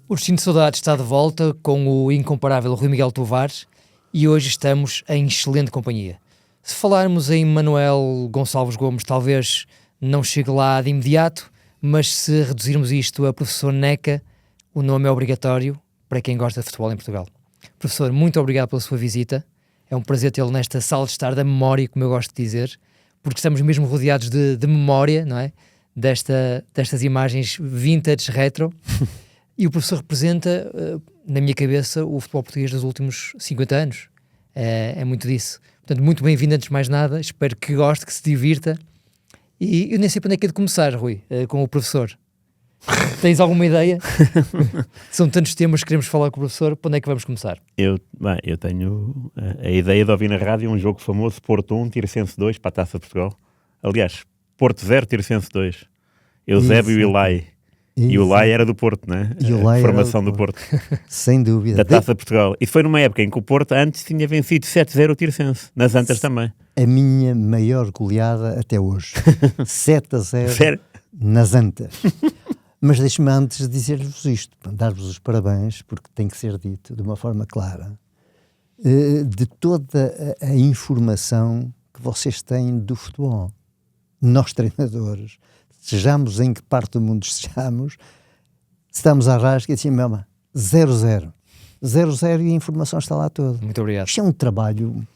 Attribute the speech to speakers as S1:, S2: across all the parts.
S1: O Destino de Saudades está de volta com o incomparável Rui Miguel Tovares e hoje estamos em excelente companhia. Se falarmos em Manuel Gonçalves Gomes, talvez não chegue lá de imediato, mas se reduzirmos isto a professor Neca, o nome é obrigatório para quem gosta de futebol em Portugal. Professor, muito obrigado pela sua visita. É um prazer tê-lo nesta sala de estar da memória, como eu gosto de dizer, porque estamos mesmo rodeados de memória, não é? Destas imagens vintage, retro. E o professor representa, na minha cabeça, o futebol português dos últimos 50 anos. É muito disso. Portanto, muito bem-vindo antes de mais nada. Espero que goste, que se divirta. E eu nem sei para onde é que é de começar, Rui, com o professor. Tens alguma ideia? São tantos temas que queremos falar com o professor. Para onde é que vamos começar?
S2: Eu tenho a ideia de ouvir na rádio um jogo famoso, Porto 1, Tirsense 2, para a Taça de Portugal. Aliás, Porto 0, Tirsense 2. Eusébio e Ilai. E o Lai era do Porto, né? A formação do Porto.
S3: Sem dúvida.
S2: Da Taça de Portugal. E foi numa época em que o Porto antes tinha vencido 7-0 o Tirsense. Nas Antas também.
S3: A minha maior goleada até hoje. 7-0
S2: Sério?
S3: nas Antas. Mas deixe-me antes dizer-vos isto, dar-vos os parabéns, porque tem que ser dito de uma forma clara, de toda a informação que vocês têm do futebol. Nós, treinadores, sejamos em que parte do mundo estejamos, estamos à rasca e assim mesmo, 0-0. 0-0 e a informação está lá toda.
S1: Muito obrigado.
S3: Isto é um trabalho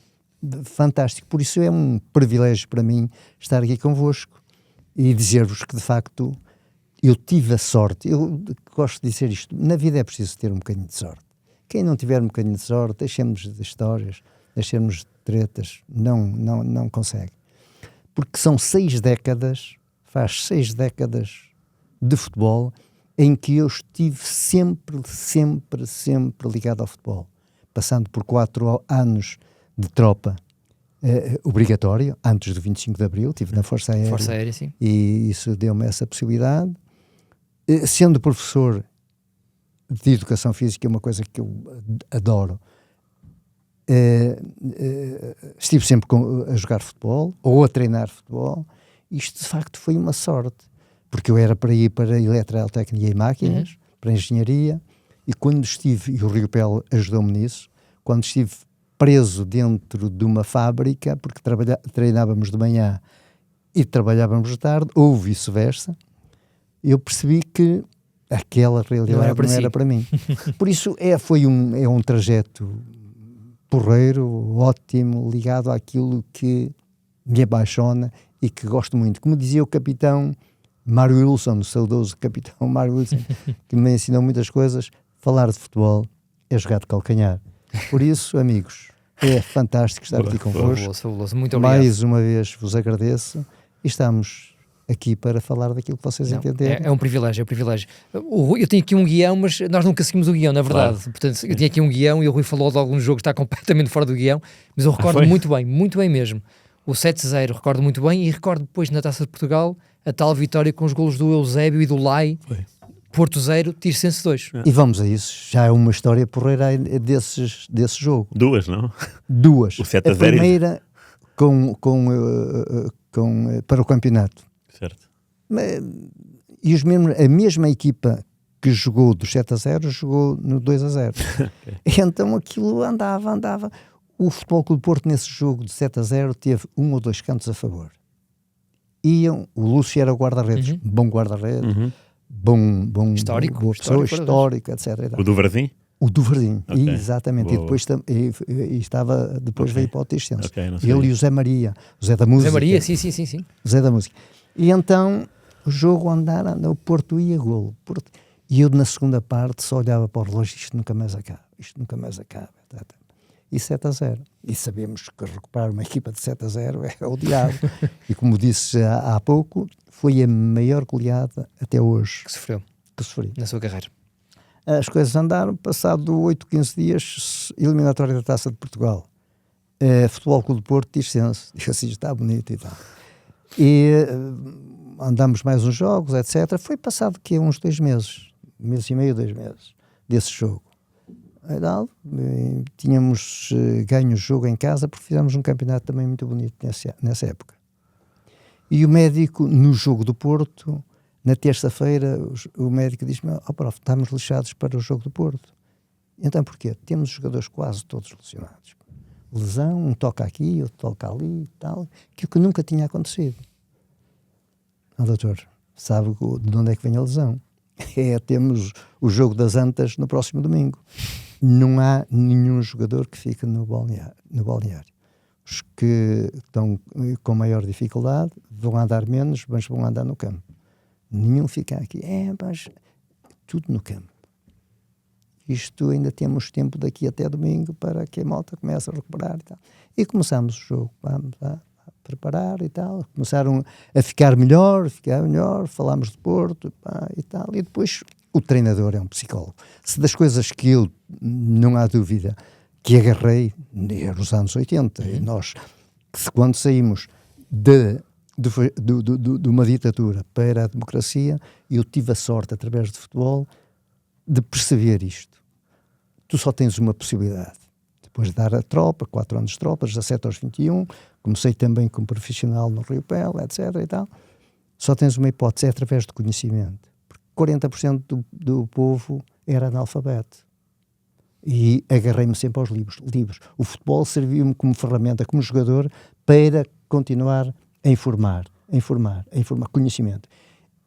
S3: fantástico, por isso é um privilégio para mim estar aqui convosco e dizer-vos que, de facto, eu tive a sorte, eu gosto de dizer isto, na vida é preciso ter um bocadinho de sorte. Quem não tiver um bocadinho de sorte, deixemos de histórias, deixemos de tretas, não consegue. Porque são 6 décadas, faz 6 décadas de futebol em que eu estive sempre ligado ao futebol. Passando por 4 anos de tropa obrigatória, antes do 25 de Abril, estive na Força Aérea.
S1: Força Aérea, sim.
S3: E isso deu-me essa possibilidade. Sendo professor de Educação Física, é uma coisa que eu adoro. Estive sempre a jogar futebol, ou a treinar futebol. Isto, de facto, foi uma sorte, porque eu era para ir para Eletrotécnica e Máquinas, para Engenharia, e quando estive, e o Rio Pel ajudou-me nisso, quando estive preso dentro de uma fábrica, porque treinávamos de manhã e trabalhávamos de tarde, ou vice-versa, eu percebi que aquela realidade não era para mim. Por isso foi um trajeto porreiro, ótimo, ligado àquilo que me apaixona e que gosto muito. Como dizia o capitão Mário Wilson, o saudoso capitão Mário Wilson, que me ensinou muitas coisas, falar de futebol é jogar de calcanhar. Por isso, amigos, é fantástico estar aqui convosco.
S1: Fabuloso. Muito obrigado.
S3: Mais uma vez vos agradeço e estamos aqui para falar daquilo que vocês entenderem.
S1: É um privilégio, é um privilégio. Eu tenho aqui um guião, mas nós nunca seguimos o guião, na verdade. Claro. Portanto, eu tinha aqui um guião e o Rui falou de algum jogo que está completamente fora do guião, mas eu recordo muito bem mesmo. O 7-0 recordo muito bem e recordo depois na Taça de Portugal a tal vitória com os golos do Eusébio e do Lai. Porto 0, Tirsense 2.
S3: E vamos a isso, já é uma história porreira desse jogo.
S2: 2, não?
S3: 2.
S2: O 7-0.
S3: A primeira para o campeonato.
S2: Certo.
S3: E a mesma equipa que jogou do 7-0 jogou no 2-0. Okay. Então aquilo andava. O Futebol Clube do Porto nesse jogo de 7-0 teve 1 ou 2 cantos a favor. O Lúcio era o guarda-redes, bom guarda-redes, bom
S1: histórico,
S3: etc.
S2: O do Varzim?
S3: O do Varzim,
S2: okay.
S3: Exatamente.
S2: Boa.
S3: E depois depois
S2: okay.
S3: veio para o Tirsense.
S2: Okay,
S3: ele e o Zé Maria, o Zé da Música.
S1: Zé Maria, sim.
S3: O Zé da Música. E então o jogo anda, o Porto ia golo. E eu na segunda parte só olhava para o relógio, isto nunca mais acaba. E 7-0. E sabemos que recuperar uma equipa de 7-0 é o diabo. E como disse há pouco, foi a maior goleada até hoje.
S1: Que sofri na sua carreira.
S3: As coisas andaram, passado 8, 15 dias, eliminatória da Taça de Portugal. Futebol Clube do Porto, Tirsense. Eu assim, está bonito e tal. E andamos mais uns jogos, etc. Foi passado que uns 2 meses, 1 mês e meio, 2 meses, desse jogo. Tínhamos ganho o jogo em casa porque fizemos um campeonato também muito bonito nessa época. E o médico, no jogo do Porto, Na terça-feira o médico diz-me: prof, estamos lixados para o jogo do Porto. Então porquê? Temos os jogadores quase todos lesionados. Lesão, um toca aqui, outro toca ali e tal, que nunca tinha acontecido. Doutor, sabe de onde é que vem a lesão? Temos o jogo das Antas no próximo domingo. Não há nenhum jogador que fique no balneário. Os que estão com maior dificuldade vão andar menos, mas vão andar no campo. Nenhum fica aqui. Mas tudo no campo. Isto ainda temos tempo daqui até domingo para que a malta comece a recuperar e tal. E começamos o jogo. Vamos a preparar e tal. Começaram a ficar melhor, falámos de Porto e tal. E depois o treinador é um psicólogo. Se das coisas que eu, não há dúvida, que agarrei, eram os anos 80. E nós, quando saímos de uma ditadura para a democracia, eu tive a sorte, através de futebol, de perceber isto. Tu só tens uma possibilidade. Depois de dar a tropa, 4 anos de tropa, 17 aos 21, comecei também como profissional no Rio Pel, etc. e tal. Só tens uma hipótese, é através de conhecimento. Porque 40% do povo era analfabeto. E agarrei-me sempre aos livros. O futebol serviu-me como ferramenta, como jogador, para continuar a informar conhecimento.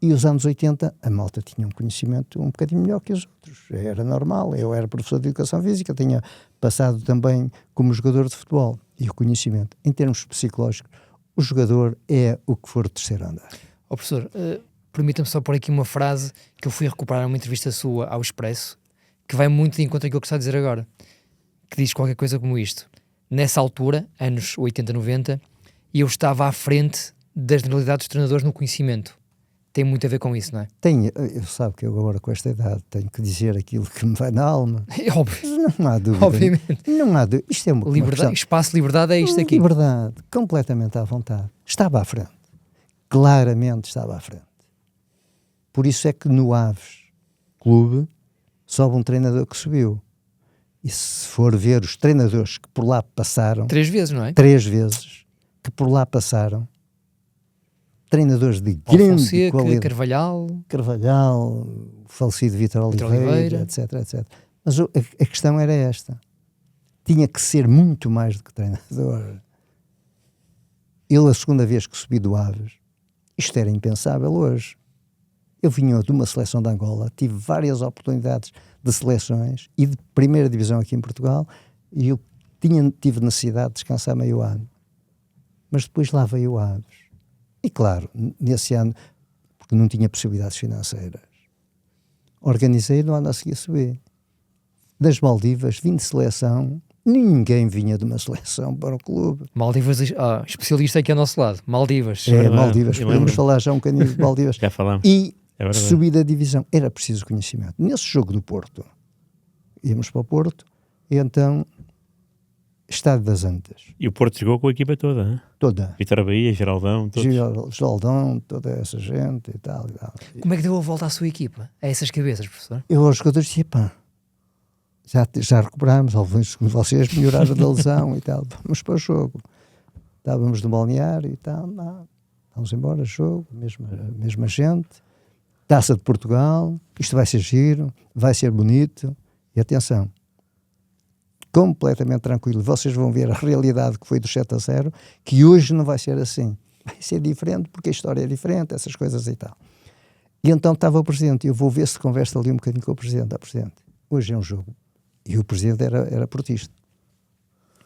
S3: E os anos 80, a malta tinha um conhecimento um bocadinho melhor que os outros. Era normal. Eu era professor de Educação Física, tinha passado também como jogador de futebol. E o conhecimento, em termos psicológicos, o jogador é o que for o terceiro andar.
S1: Professor, permita-me só pôr aqui uma frase que eu fui recuperar numa entrevista sua ao Expresso, que vai muito de encontro àquilo que está a dizer agora, que diz qualquer coisa como isto. Nessa altura, anos 80, 90, eu estava à frente das generalidades dos treinadores no conhecimento. Tem muito a ver com isso, não é?
S3: Eu sabe que eu agora com esta idade tenho que dizer aquilo que me vai na alma.
S1: É óbvio.
S3: Não há dúvida.
S1: Obviamente.
S3: Não há dúvida. Isto é uma
S1: liberdade, espaço de liberdade é isto aqui.
S3: Liberdade, completamente à vontade. Estava à frente. Claramente estava à frente. Por isso é que no Aves Clube sobe um treinador que subiu. E se for ver os treinadores que por lá passaram...
S1: 3 vezes, não é?
S3: 3 vezes que por lá passaram. Treinadores de grande
S1: Fonseca,
S3: qualidade. Carvalhal, falecido Vítor Oliveira, etc. Mas a questão era esta. Tinha que ser muito mais do que treinador. Ele, a segunda vez que subi do Aves, isto era impensável hoje. Eu vinha de uma seleção de Angola, tive várias oportunidades de seleções e de primeira divisão aqui em Portugal, e eu tive necessidade de descansar meio ano. Mas depois lá veio o Aves. E claro, nesse ano, porque não tinha possibilidades financeiras, organizei no ano a seguir subir. Das Maldivas, vim de seleção, ninguém vinha de uma seleção para o clube.
S1: Maldivas, especialista aqui ao nosso lado. Maldivas.
S3: Maldivas, podemos falar já um bocadinho de Maldivas.
S2: Já falamos.
S3: E subi da divisão, era preciso conhecimento. Nesse jogo do Porto, íamos para o Porto, e então... Estádio das Antas.
S2: E o Porto jogou com a equipa toda, hein?
S3: Toda.
S2: Vitor Bahia, Geraldão, todos.
S3: Geraldão, toda essa gente e tal.
S1: Como é que deu a volta à sua equipa? A essas cabeças, professor?
S3: Eu aos jogadores disse, já recuperámos, vocês melhoraram da lesão e tal, vamos para o jogo. Estávamos no balneário e tal, vamos embora, jogo, mesma gente, Taça de Portugal, isto vai ser giro, vai ser bonito, e atenção, completamente tranquilo, vocês vão ver a realidade que foi do 7-0, que hoje não vai ser assim, vai ser diferente porque a história é diferente, essas coisas e tal. E então estava o Presidente, eu vou ver se conversa ali um bocadinho com o Presidente. Presidente, hoje é um jogo, e o Presidente era portista,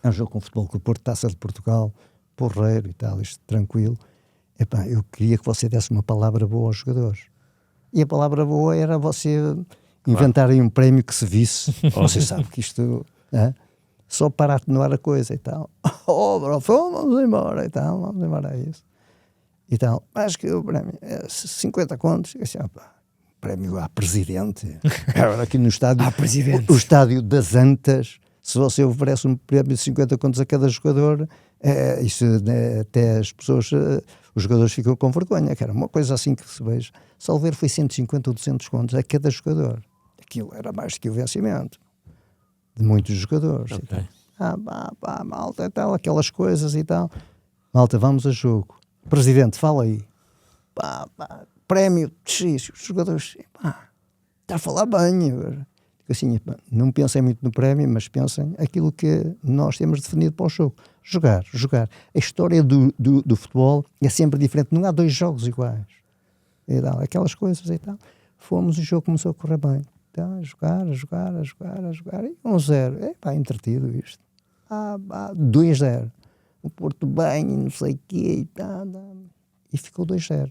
S3: é um jogo com futebol com o Porto, Taça de Portugal, porreiro e tal, isto tranquilo. Eu queria que você desse uma palavra boa aos jogadores, e a palavra boa era você inventar aí um prémio que se visse, você sabe que isto... só para atenuar a coisa e tal. Vamos embora e tal, vamos embora a isso. E tal, acho que o prémio é 50 contos. E assim, prémio à Presidente. Agora aqui no estádio, o estádio das Antas, se você oferece um prémio de 50 contos a cada jogador, isso até as pessoas, os jogadores ficam com vergonha, que era uma coisa assim que se veja. Salver foi 150 ou 200 contos a cada jogador. Aquilo era mais do que o vencimento de muitos jogadores.
S2: Okay.
S3: Malta e tal, aquelas coisas e tal. Malta, vamos a jogo. Presidente, fala aí. prémio de X, os jogadores, pá, está a falar bem. Assim, pá, não pensem muito no prémio, mas pensem aquilo que nós temos definido para o jogo. Jogar. A história do futebol é sempre diferente, não há 2 jogos iguais. E tal, aquelas coisas e tal. Fomos, o jogo começou a correr bem. Então, a jogar, e 1-0. Pá, entretido isto. 2-0. O Porto bem, não sei o quê, e ficou 2-0.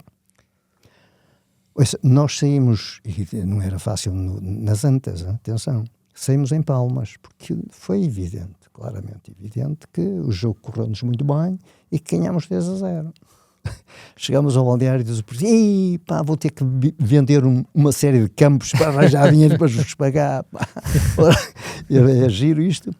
S3: Nós saímos, e não era fácil nas Antas, atenção, saímos em palmas, porque foi evidente, claramente evidente, que o jogo correu-nos muito bem e que ganhámos 3-0. Chegámos ao balneário e diz o presidente, pá, vou ter que vender uma série de campos para arranjar dinheiro para vos pagar. Pá. É giro isto,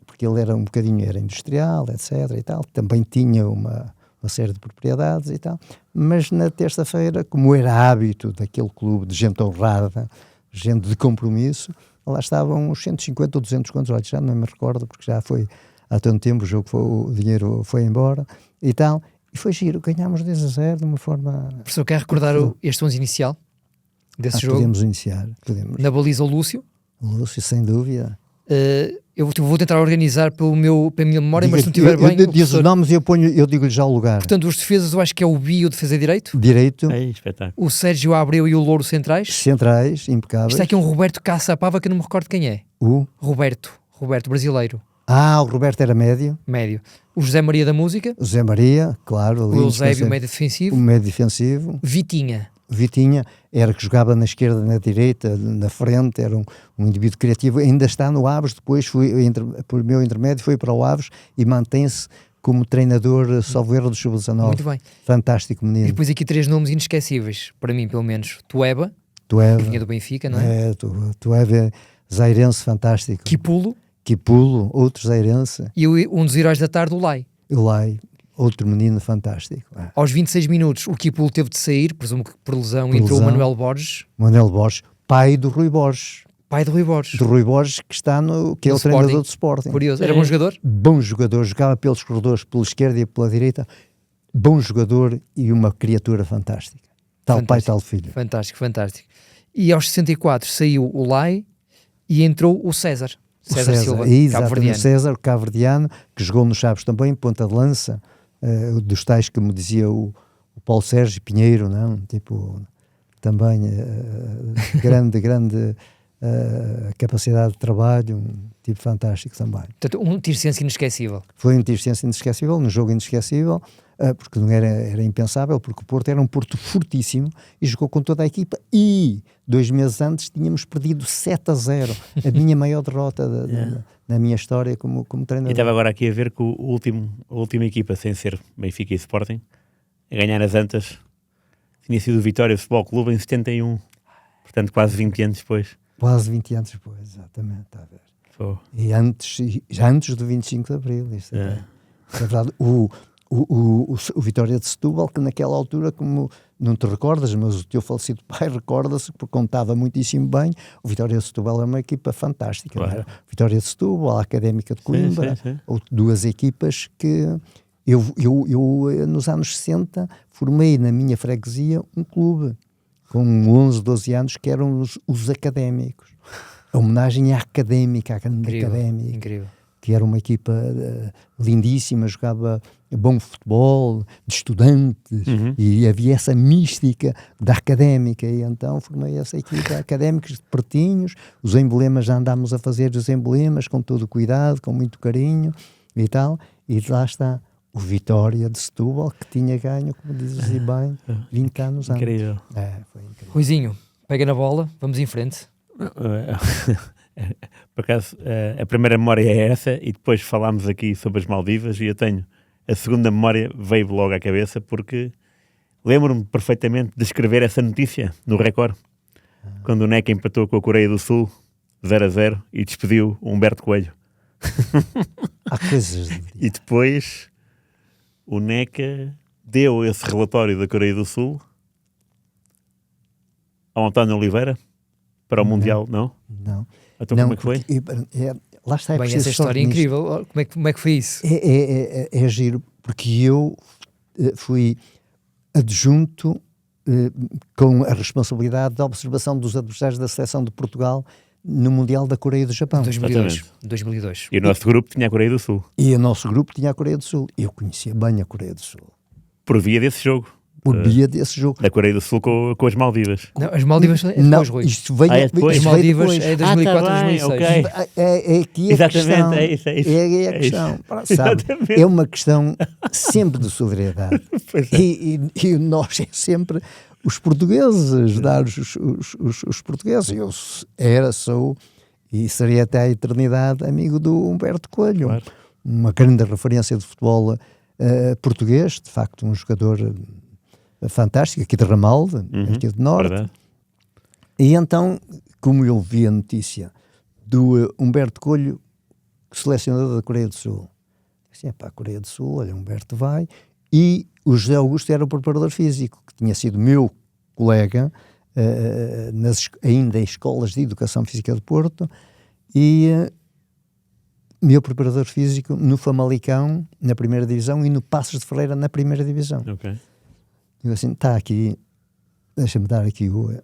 S3: porque ele era um bocadinho, era industrial, etc. e tal, também tinha uma série de propriedades e tal, mas na terça-feira, como era hábito daquele clube de gente honrada, gente de compromisso, lá estavam uns 150 ou 200 contos, olha, já não me recordo, porque já foi há tanto tempo, o dinheiro foi embora e tal, e foi giro, ganhámos 10-0 de uma forma...
S1: Professor, quer recordar este 11 inicial desse jogo?
S3: Podemos iniciar, podemos.
S1: Na baliza o Lúcio.
S3: Lúcio, sem dúvida.
S1: Eu vou tentar organizar pela minha memória, mas se não estiver bem...
S3: Diz os nomes e eu digo-lhe já o lugar.
S1: Portanto, os defesas, eu acho que é o Bio, defesa direito.
S3: Direito.
S2: Espetáculo.
S1: O Sérgio Abreu e o Louro centrais.
S3: Centrais, impecáveis.
S1: Está aqui um Roberto Caçapava, que eu não me recordo quem é. Roberto, brasileiro.
S3: O Roberto era médio.
S1: O José Maria da Música.
S3: O Zé Maria, claro.
S1: O Eusébio, médio defensivo.
S3: O médio defensivo. Vitinha era que jogava na esquerda, na direita, na frente, era um indivíduo criativo, ainda está no Aves, depois por meu intermédio foi para o Aves e mantém-se como treinador salvo erro do Sub-19.
S1: Muito bem.
S3: Fantástico menino.
S1: E depois aqui 3 nomes inesquecíveis, para mim pelo menos. Tueba, vinha do Benfica, não é?
S3: Tueba, zairense, fantástico. Kipulo, outro zairense.
S1: E um dos heróis da tarde, o Lai.
S3: Outro menino fantástico.
S1: Aos 26 minutos, o Kipulo teve de sair, presumo que por lesão, entrou o Manuel Borges. Pai do Rui Borges. Do Rui Borges, que é o treinador do Sporting. Curioso. Era bom jogador?
S3: Bom jogador, jogava pelos corredores, pela esquerda e pela direita. Bom jogador e uma criatura fantástica. Tal pai, tal filho.
S1: Fantástico. E aos 64 saiu o Lai e entrou o César Silva, cabo-verdiano.
S3: César, cabo-verdiano, que jogou nos Chaves também, ponta de lança, dos tais que me dizia o Paulo Sérgio Pinheiro, não? Tipo, também grande capacidade de trabalho, um tipo fantástico também.
S1: Portanto, um tircense inesquecível.
S3: Foi um tircense inesquecível, num jogo inesquecível, porque não era impensável, porque o Porto era um Porto fortíssimo e jogou com toda a equipa e 2 meses antes tínhamos perdido 7-0, a minha maior derrota na minha história como treinador.
S2: E estava agora aqui a ver que a última equipa, sem ser Benfica e Sporting, a ganhar as Antas, tinha sido o Vitória Futebol Clube em 71, portanto quase 20 anos depois.
S3: Quase 20 anos depois, exatamente, está a ver. E já antes do 25 de Abril, isto é verdade. O Vitória de Setúbal, que naquela altura, como não te recordas, mas o teu falecido pai recorda-se, porque contava muitíssimo bem, o Vitória de Setúbal era uma equipa fantástica.
S2: Claro.
S3: Não era? Vitória de Setúbal, a Académica de Coimbra, duas equipas que eu nos anos 60 formei na minha freguesia um clube com 11, 12 anos que eram os académicos. A homenagem à Académica, à grande Académica.
S1: Incrível.
S3: Que era uma equipa lindíssima, jogava bom futebol, de estudantes, e havia essa mística da Académica, e então formei essa equipa, académicos de pertinhos, os emblemas, já andámos a fazer os emblemas com todo o cuidado, com muito carinho e tal, e lá está o Vitória de Setúbal, que tinha ganho, como dizes bem, 20 anos antes.
S2: Incrível.
S3: Foi incrível.
S1: Ruizinho, pega na bola, vamos em frente.
S2: Por acaso, a primeira memória é essa, e depois falámos aqui sobre as Maldivas, e eu tenho a segunda memória, veio logo à cabeça, porque lembro-me perfeitamente de escrever essa notícia no Record, quando o NECA empatou com a Coreia do Sul 0-0 e despediu o Humberto Coelho.
S3: Há coisas
S2: e depois o NECA deu esse relatório da Coreia do Sul ao António Oliveira para o Mundial, não?
S3: Não.
S2: Então como é que foi?
S3: Lá está,
S1: bem, essa história é incrível. Como é que foi isso?
S3: É giro, porque eu fui adjunto com a responsabilidade da observação dos adversários da seleção de Portugal no Mundial da Coreia do Japão.
S1: 2002.
S2: E o nosso grupo tinha a Coreia do Sul.
S3: E o nosso grupo tinha a Coreia do Sul. Eu conhecia bem a Coreia do Sul.
S2: Por via desse jogo.
S3: Por via desse jogo.
S2: Da Coreia do Sul com as Maldivas.
S1: Não, as Maldivas é
S3: Não,
S1: depois, Rui.
S3: isto veio,
S2: depois?
S1: As
S3: isto veio
S1: Maldivas
S3: depois.
S1: é 2004,
S2: tá bem,
S1: 2006.
S2: ok.
S3: É aqui a
S2: Exatamente,
S3: questão.
S2: é isso.
S3: É a questão. Sabe?
S2: Exatamente.
S3: É uma questão sempre de solidariedade.
S2: Pois é.
S3: E nós é sempre os portugueses, ajudar os portugueses. Eu sou e serei até à eternidade amigo do Humberto Coelho.
S2: Claro.
S3: Uma grande referência de futebol português, de facto um jogador fantástico, aqui de Ramalde, aqui do Norte.
S2: Verdade.
S3: E então, como eu vi a notícia do Humberto Coelho, selecionador da Coreia do Sul, assim, a Coreia do Sul, olha, Humberto vai, e o José Augusto era o preparador físico, que tinha sido meu colega, ainda em escolas de educação física de Porto, e meu preparador físico no Famalicão, na primeira divisão, e no Passos de Ferreira, na primeira divisão.
S2: Ok.
S3: Eu assim, está aqui, deixa-me dar aqui o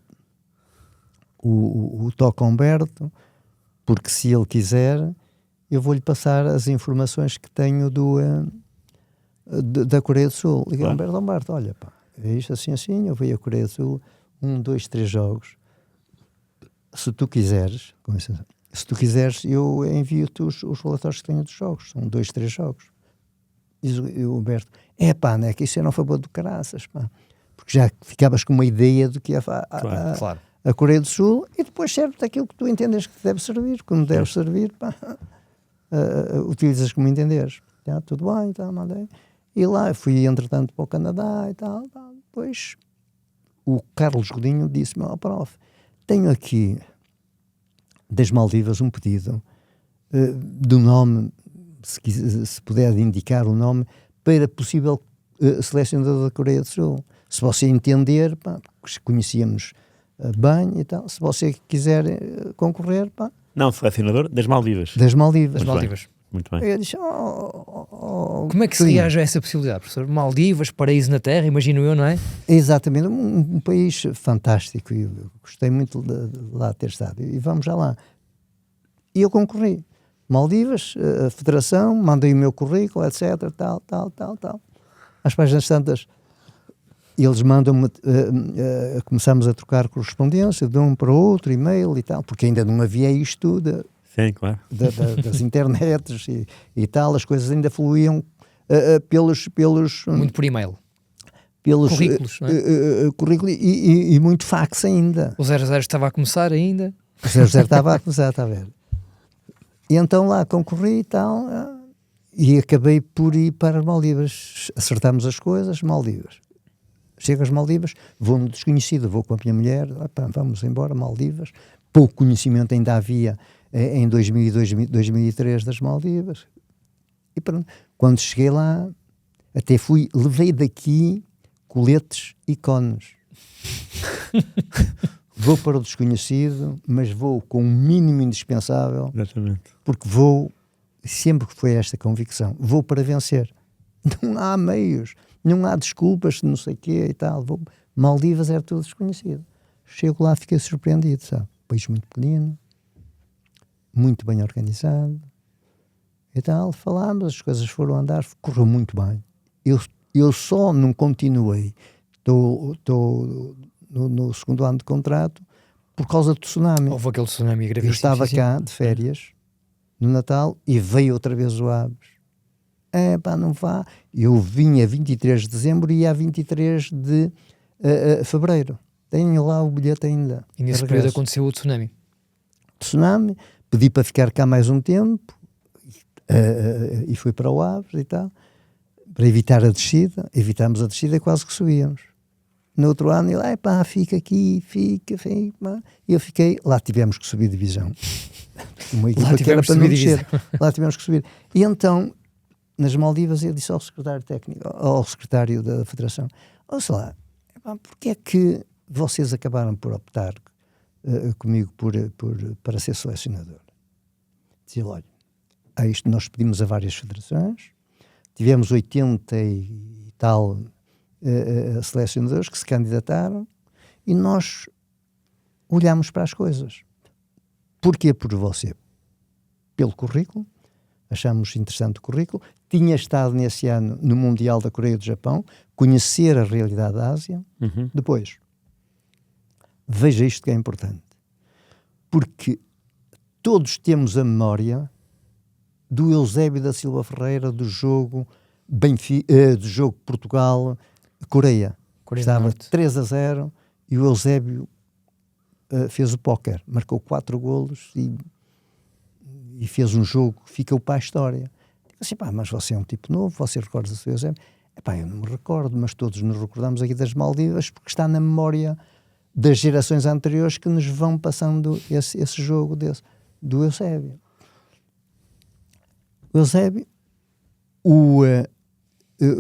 S3: toque ao Humberto, porque se ele quiser, eu vou-lhe passar as informações que tenho da Coreia do Sul. Liguei ao Humberto, olha, pá, é isto assim, eu veio a Coreia do Sul, 1, 2, 3 jogos. Se tu quiseres, eu envio-te os relatórios que tenho dos jogos. São 2, 3 jogos. Diz o Humberto, né, que isso era um favor do caraças, pá. Porque já ficavas com uma ideia do que é a Coreia do Sul, e depois serve daquilo que tu entendes que deve servir, como deve servir, pá. Utilizas como entenderes. Tudo bem, mandei. E lá fui, entretanto, para o Canadá e tal. Depois o Carlos Godinho disse-me, prof, tenho aqui das Maldivas um pedido do nome, se puder indicar o nome, para possível selecionador da Coreia do Sul. Se você entender, pá, conhecíamos bem e tal, se você quiser concorrer, pá.
S2: Não, selecionador das Maldivas.
S3: Das Maldivas.
S2: Muito bem.
S3: Eu disse,
S1: como é que se reage a essa possibilidade, professor? Maldivas, paraíso na terra, imagino eu, não é?
S3: Exatamente, um país fantástico, e eu gostei muito de lá ter estado, e vamos já lá. E eu concorri. Maldivas, a federação, mandei o meu currículo, etc, tal. Às páginas tantas, eles mandam-me, começamos a trocar correspondência de um para o outro, e-mail e tal, porque ainda não havia isto
S2: Sim, claro.
S3: das internets e tal, as coisas ainda fluíam pelos
S1: muito por e-mail.
S3: Pelos
S1: currículos, não é?
S3: Currículo e muito fax ainda.
S1: O 00 estava a começar ainda.
S3: O 00 estava a começar, está a ver. E então lá concorri e tal, e acabei por ir para as Maldivas. Acertámos as coisas, Maldivas. Chego às Maldivas, vou no desconhecido, vou com a minha mulher, vamos embora, Maldivas. Pouco conhecimento ainda havia em 2002, 2003 das Maldivas. E pronto, quando cheguei lá, até levei daqui coletes e cones. Vou para o desconhecido, mas vou com o mínimo indispensável.
S2: Exatamente.
S3: Porque sempre que foi esta convicção, vou para vencer. Não há meios, não há desculpas, não sei o quê e tal. Maldivas era tudo desconhecido. Chego lá, fiquei surpreendido, sabe? País muito pequenino, muito bem organizado e tal. Falámos, as coisas foram andar, correu muito bem. Eu só não continuei, estou no segundo ano de contrato, por causa do tsunami.
S1: Houve aquele tsunami gravíssimo.
S3: Eu estava cá de férias no Natal e veio outra vez o Aves. Não vá. Eu vim a 23 de dezembro e ia a 23 de fevereiro. Tenho lá o bilhete ainda.
S1: E nesse período aconteceu o tsunami.
S3: Pedi para ficar cá mais um tempo e fui para o Aves e tal, para evitar a descida. Evitámos a descida e quase que subíamos. No outro ano, ele, fica aqui, fica. E eu fiquei, lá tivemos que subir divisão. Uma equipa que era para não descer. Lá tivemos que subir. E então, nas Maldivas, eu disse ao secretário técnico, ao secretário da Federação, ouça lá, porque é que vocês acabaram por optar comigo para ser selecionador? Dizia, olha, isto nós pedimos a várias federações, tivemos 80 e tal selecionadores que se candidataram e nós olhámos para as coisas. Porquê? Por você. Pelo currículo, achamos interessante o currículo, tinha estado nesse ano no Mundial da Coreia do Japão, conhecer a realidade da Ásia. Depois, veja isto que é importante, porque todos temos a memória do Eusébio da Silva Ferreira, do jogo do jogo Portugal-Coreia. Estava 3-0 e o Eusébio fez o póquer, marcou 4 golos e fez um jogo que ficou para a história. Digo assim, mas você é um tipo novo, você recorda-se do seu Eusébio? Eu não me recordo, mas todos nos recordamos aqui das Maldivas porque está na memória das gerações anteriores que nos vão passando esse jogo do Eusébio. O Eusébio,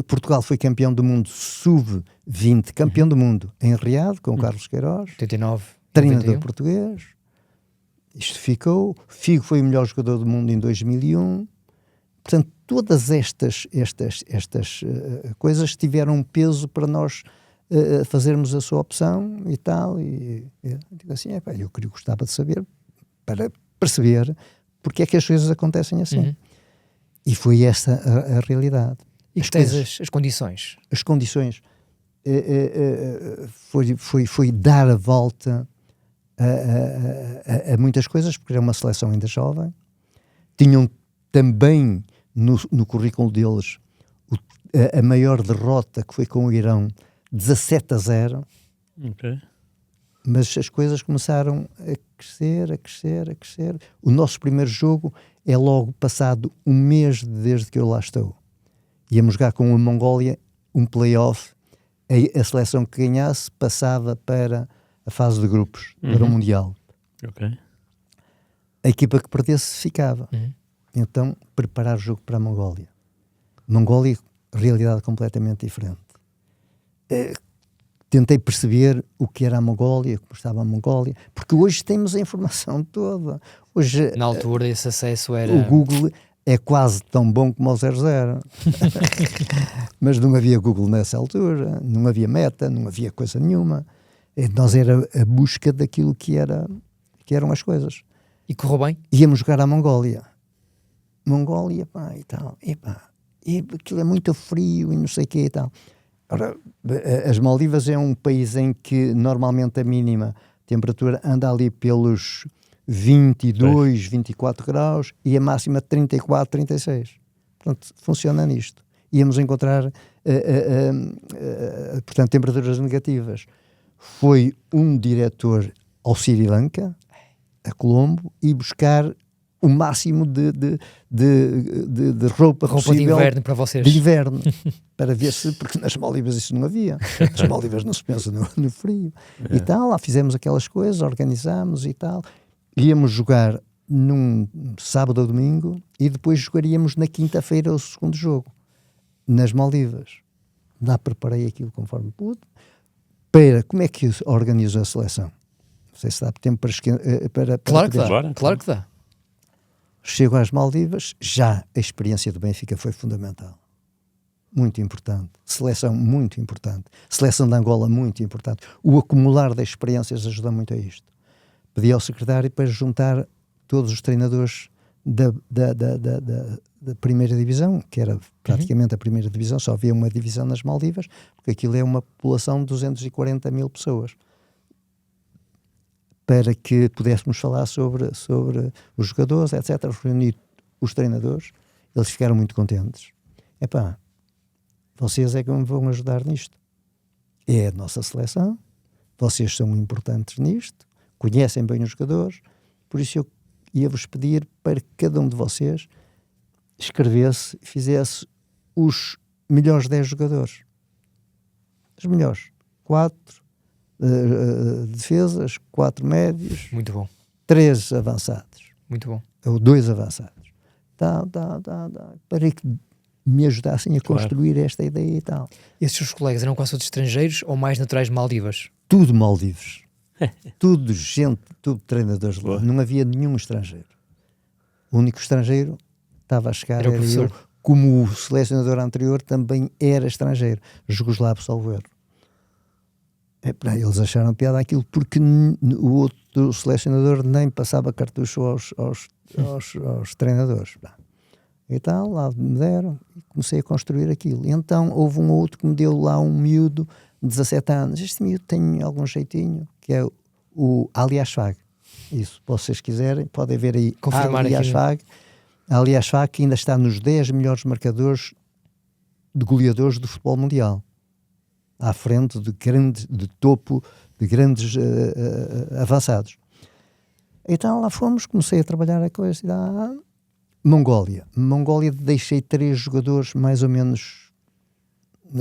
S3: Portugal foi campeão do mundo sub-20, campeão do mundo em Riad, com o Carlos Queiroz,
S1: 89,
S3: treinador
S1: 91.
S3: português. Isto ficou. Figo foi o melhor jogador do mundo em 2001. Portanto, todas estas coisas tiveram um peso para nós fazermos a sua opção e tal. E eu digo assim, eu gostava de saber, para perceber porque é que as coisas acontecem assim. E foi essa a realidade.
S1: E as condições?
S3: As condições foi dar a volta a muitas coisas, porque era uma seleção ainda jovem. Tinham também no currículo deles a maior derrota, que foi com o Irão, 17-0.
S2: Ok.
S3: Mas as coisas começaram a crescer. O nosso primeiro jogo é logo passado um mês desde que eu lá estou. Íamos jogar com a Mongólia, um play-off. A seleção que ganhasse passava para a fase de grupos, para o Mundial.
S2: Ok.
S3: A equipa que perdesse ficava. Então, preparar o jogo para a Mongólia. Mongólia, realidade completamente diferente. Tentei perceber o que era a Mongólia, como estava a Mongólia, porque hoje temos a informação toda. Hoje,
S1: na altura, esse acesso era...
S3: O Google é quase tão bom como o 00. Mas não havia Google nessa altura, não havia meta, não havia coisa nenhuma. Nós era a busca daquilo que eram as coisas.
S1: E correu bem?
S3: Íamos jogar à Mongólia. Mongólia, e tal. E aquilo é muito frio e não sei o que e tal. Ora, as Maldivas é um país em que normalmente a mínima temperatura anda ali pelos 22, 24 graus e a máxima 34, 36. Portanto, funciona nisto. Íamos encontrar, portanto, temperaturas negativas. Foi um diretor ao Sri Lanka, a Colombo, e buscar o máximo de roupa possível
S1: de inverno para vocês.
S3: De inverno, para ver se, porque nas Maldivas isso não havia. Nas Maldivas não se pensa no frio. E tal, lá fizemos aquelas coisas, organizámos e tal. Íamos jogar num sábado ou domingo e depois jogaríamos na quinta-feira o segundo jogo, nas Maldivas. Lá preparei aquilo conforme pude. Como é que organizo a seleção? Não sei se dá tempo para
S1: Claro que dá, claro que dá.
S3: Chego às Maldivas, já a experiência do Benfica foi fundamental. Muito importante. Seleção muito importante. Seleção de Angola muito importante. O acumular de experiências ajuda muito a isto. Pedi ao secretário para juntar todos os treinadores da primeira divisão, que era praticamente a primeira divisão, só havia uma divisão nas Maldivas, porque aquilo é uma população de 240 mil pessoas. Para que pudéssemos falar sobre os jogadores, etc. Reunir os treinadores, eles ficaram muito contentes. Vocês é que me vão ajudar nisto. É a nossa seleção, vocês são importantes nisto, conhecem bem os jogadores, por isso eu ia-vos pedir para que cada um de vocês escrevesse, fizesse os melhores 10 jogadores. Os melhores. 4 defesas, 4 médios.
S1: Muito bom.
S3: 3 avançados.
S1: Muito bom.
S3: Ou 2 avançados. Para que me ajudassem a construir esta ideia e tal.
S1: Esses seus colegas eram quase todos estrangeiros ou mais naturais de Maldivas?
S3: Tudo Maldivos. Tudo gente, tudo treinadores de lá. Não havia nenhum estrangeiro. O único estrangeiro estava a chegar, era eu, como o selecionador anterior também era estrangeiro, jugoslavo, salvo erro. Eles acharam piada aquilo porque o outro selecionador nem passava cartucho aos treinadores. E tal, lá me deram e comecei a construir aquilo. E então houve um outro que me deu lá um miúdo de 17 anos. Este miúdo tem algum jeitinho, que é o Ali Ashfaq. Isso, se vocês quiserem, podem ver aí.
S1: Confirmar
S3: Ali
S1: aqui.
S3: Ashfaq. Ali Ashfaq ainda está nos 10 melhores marcadores de goleadores do futebol mundial. À frente de topo, de grandes avançados. Então lá fomos, comecei a trabalhar a coisa. Mongólia, deixei 3 jogadores mais ou menos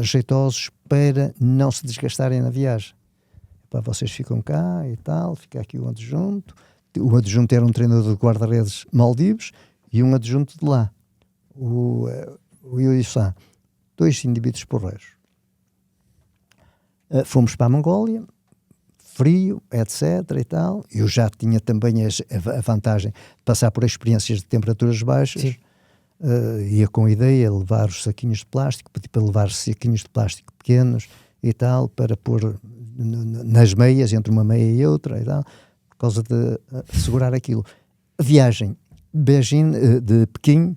S3: jeitosos para não se desgastarem na viagem. Vocês ficam cá e tal, fica aqui o adjunto. O adjunto era um treinador de guarda-redes maldivos e um adjunto de lá, o Yuissan. 2 indivíduos porreiros. Fomos para a Mongólia, frio, etc. e tal. Eu já tinha também a vantagem de passar por experiências de temperaturas baixas. Ia com a ideia de levar os saquinhos de plástico, pedi para levar saquinhos de plástico pequenos e tal, para pôr nas meias, entre uma meia e outra e tal, por causa de segurar aquilo. Viagem de Pequim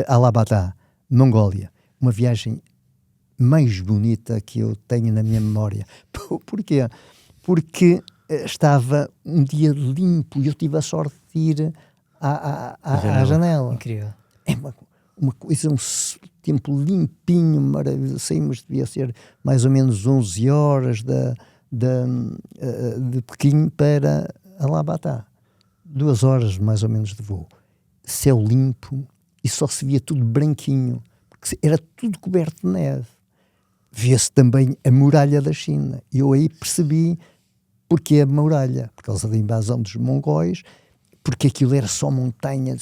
S3: a Ulaanbaatar, Mongólia. Uma viagem mais bonita que eu tenho na minha memória. Porquê? Porque estava um dia limpo e eu tive a sorte de ir à janela.
S1: Incrível.
S3: É uma coisa, um tempo limpinho, maravilhoso. Saímos, devia ser mais ou menos 11 horas de Pequim para Ulaanbaatar. 2 horas mais ou menos de voo. Céu limpo e só se via tudo branquinho, porque era tudo coberto de neve. Via-se também a muralha da China. E eu aí percebi porque a muralha, por causa da invasão dos mongóis, porque aquilo era só montanha,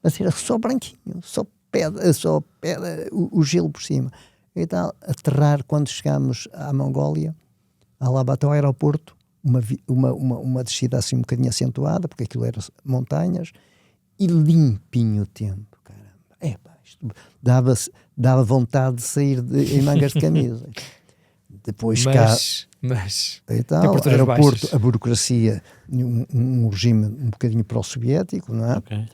S3: mas era só branquinho, só pedra, o gelo por cima. E tal, aterrar quando chegámos à Mongólia, a Ulaanbaatar, ao aeroporto, uma descida assim um bocadinho acentuada, porque aquilo era montanhas, e limpinho o tempo, caramba. Isto dava vontade de sair em mangas de camisa. Depois
S1: mas
S3: e tal, aeroporto, a burocracia, um regime um bocadinho pró-soviético, não é?
S2: Okay.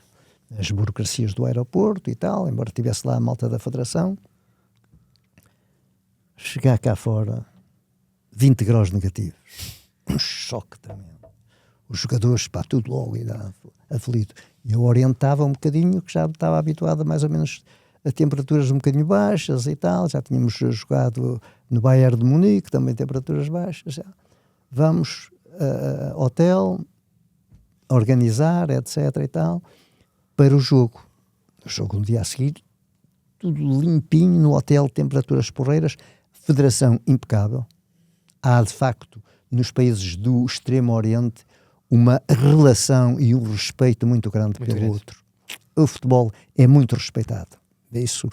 S3: As burocracias do aeroporto e tal, embora tivesse lá a malta da Federação. Chegar cá fora, 20 graus negativos. Um choque tremendo. Os jogadores, tudo logo aflito. E eu orientava um bocadinho, que já estava habituado mais ou menos a temperaturas um bocadinho baixas e tal. Já tínhamos jogado no Bayern de Munique, também temperaturas baixas. Já. Vamos hotel, organizar, etc. e tal, para o jogo. O jogo no dia a seguir, tudo limpinho no hotel, temperaturas porreiras, federação impecável. Há, de facto, nos países do Extremo Oriente, uma relação e um respeito muito grande pelo outro. O futebol é muito respeitado. Isso,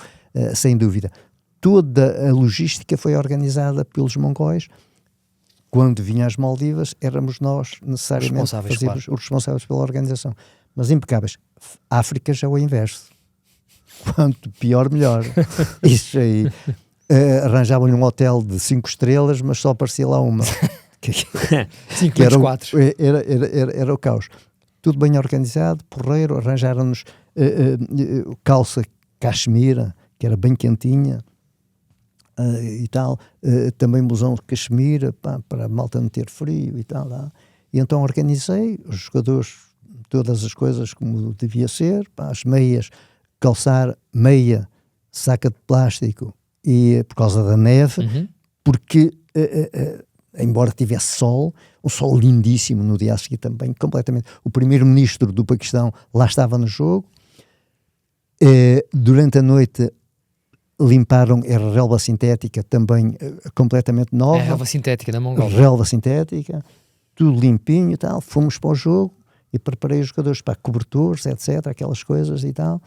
S3: sem dúvida. Toda a logística foi organizada pelos mongóis. Quando vinha às Maldivas, éramos nós necessariamente os responsáveis pela organização. Mas impecáveis. África já é o inverso. Quanto pior, melhor. Isso aí. Arranjavam-lhe um hotel de 5 estrelas, mas só aparecia lá uma.
S1: 5 vezes 4.
S3: Era o caos. Tudo bem organizado, porreiro. Arranjaram-nos calça cachemira, que era bem quentinha, e tal. Também blusão de cachemira, para a malta não ter frio e tal. Lá. E então organizei os jogadores, todas as coisas como devia ser, as meias, calçar meia, saca de plástico, e por causa da neve, porque embora tivesse sol, um sol lindíssimo no dia a seguir também, completamente. O primeiro-ministro do Paquistão lá estava no jogo. Durante a noite limparam a relva sintética também completamente nova.
S1: É a relva sintética da Mongólia.
S3: Relva sintética, tudo limpinho e tal. Fomos para o jogo e preparei os jogadores para cobertores, etc, aquelas coisas e tal.